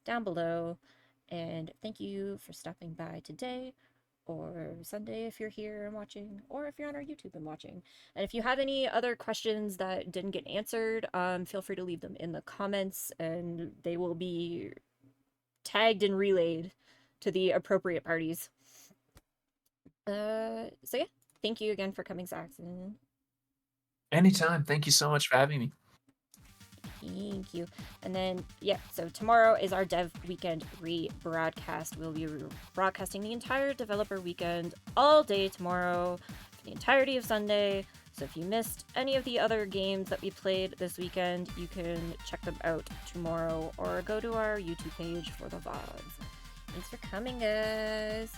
down below. And thank you for stopping by today, or Sunday if you're here and watching, or if you're on our YouTube and watching. And if you have any other questions that didn't get answered, feel free to leave them in the comments, and they will be tagged and relayed to the appropriate parties. So yeah, thank you again for coming, Saxon. Anytime. Thank you so much for having me. Thank you. And then, yeah, so tomorrow is our Dev Weekend rebroadcast. We'll be broadcasting the entire developer weekend all day tomorrow for the entirety of Sunday. So if you missed any of the other games that we played this weekend, you can check them out tomorrow or go to our YouTube page for the VODs. Thanks for coming, guys.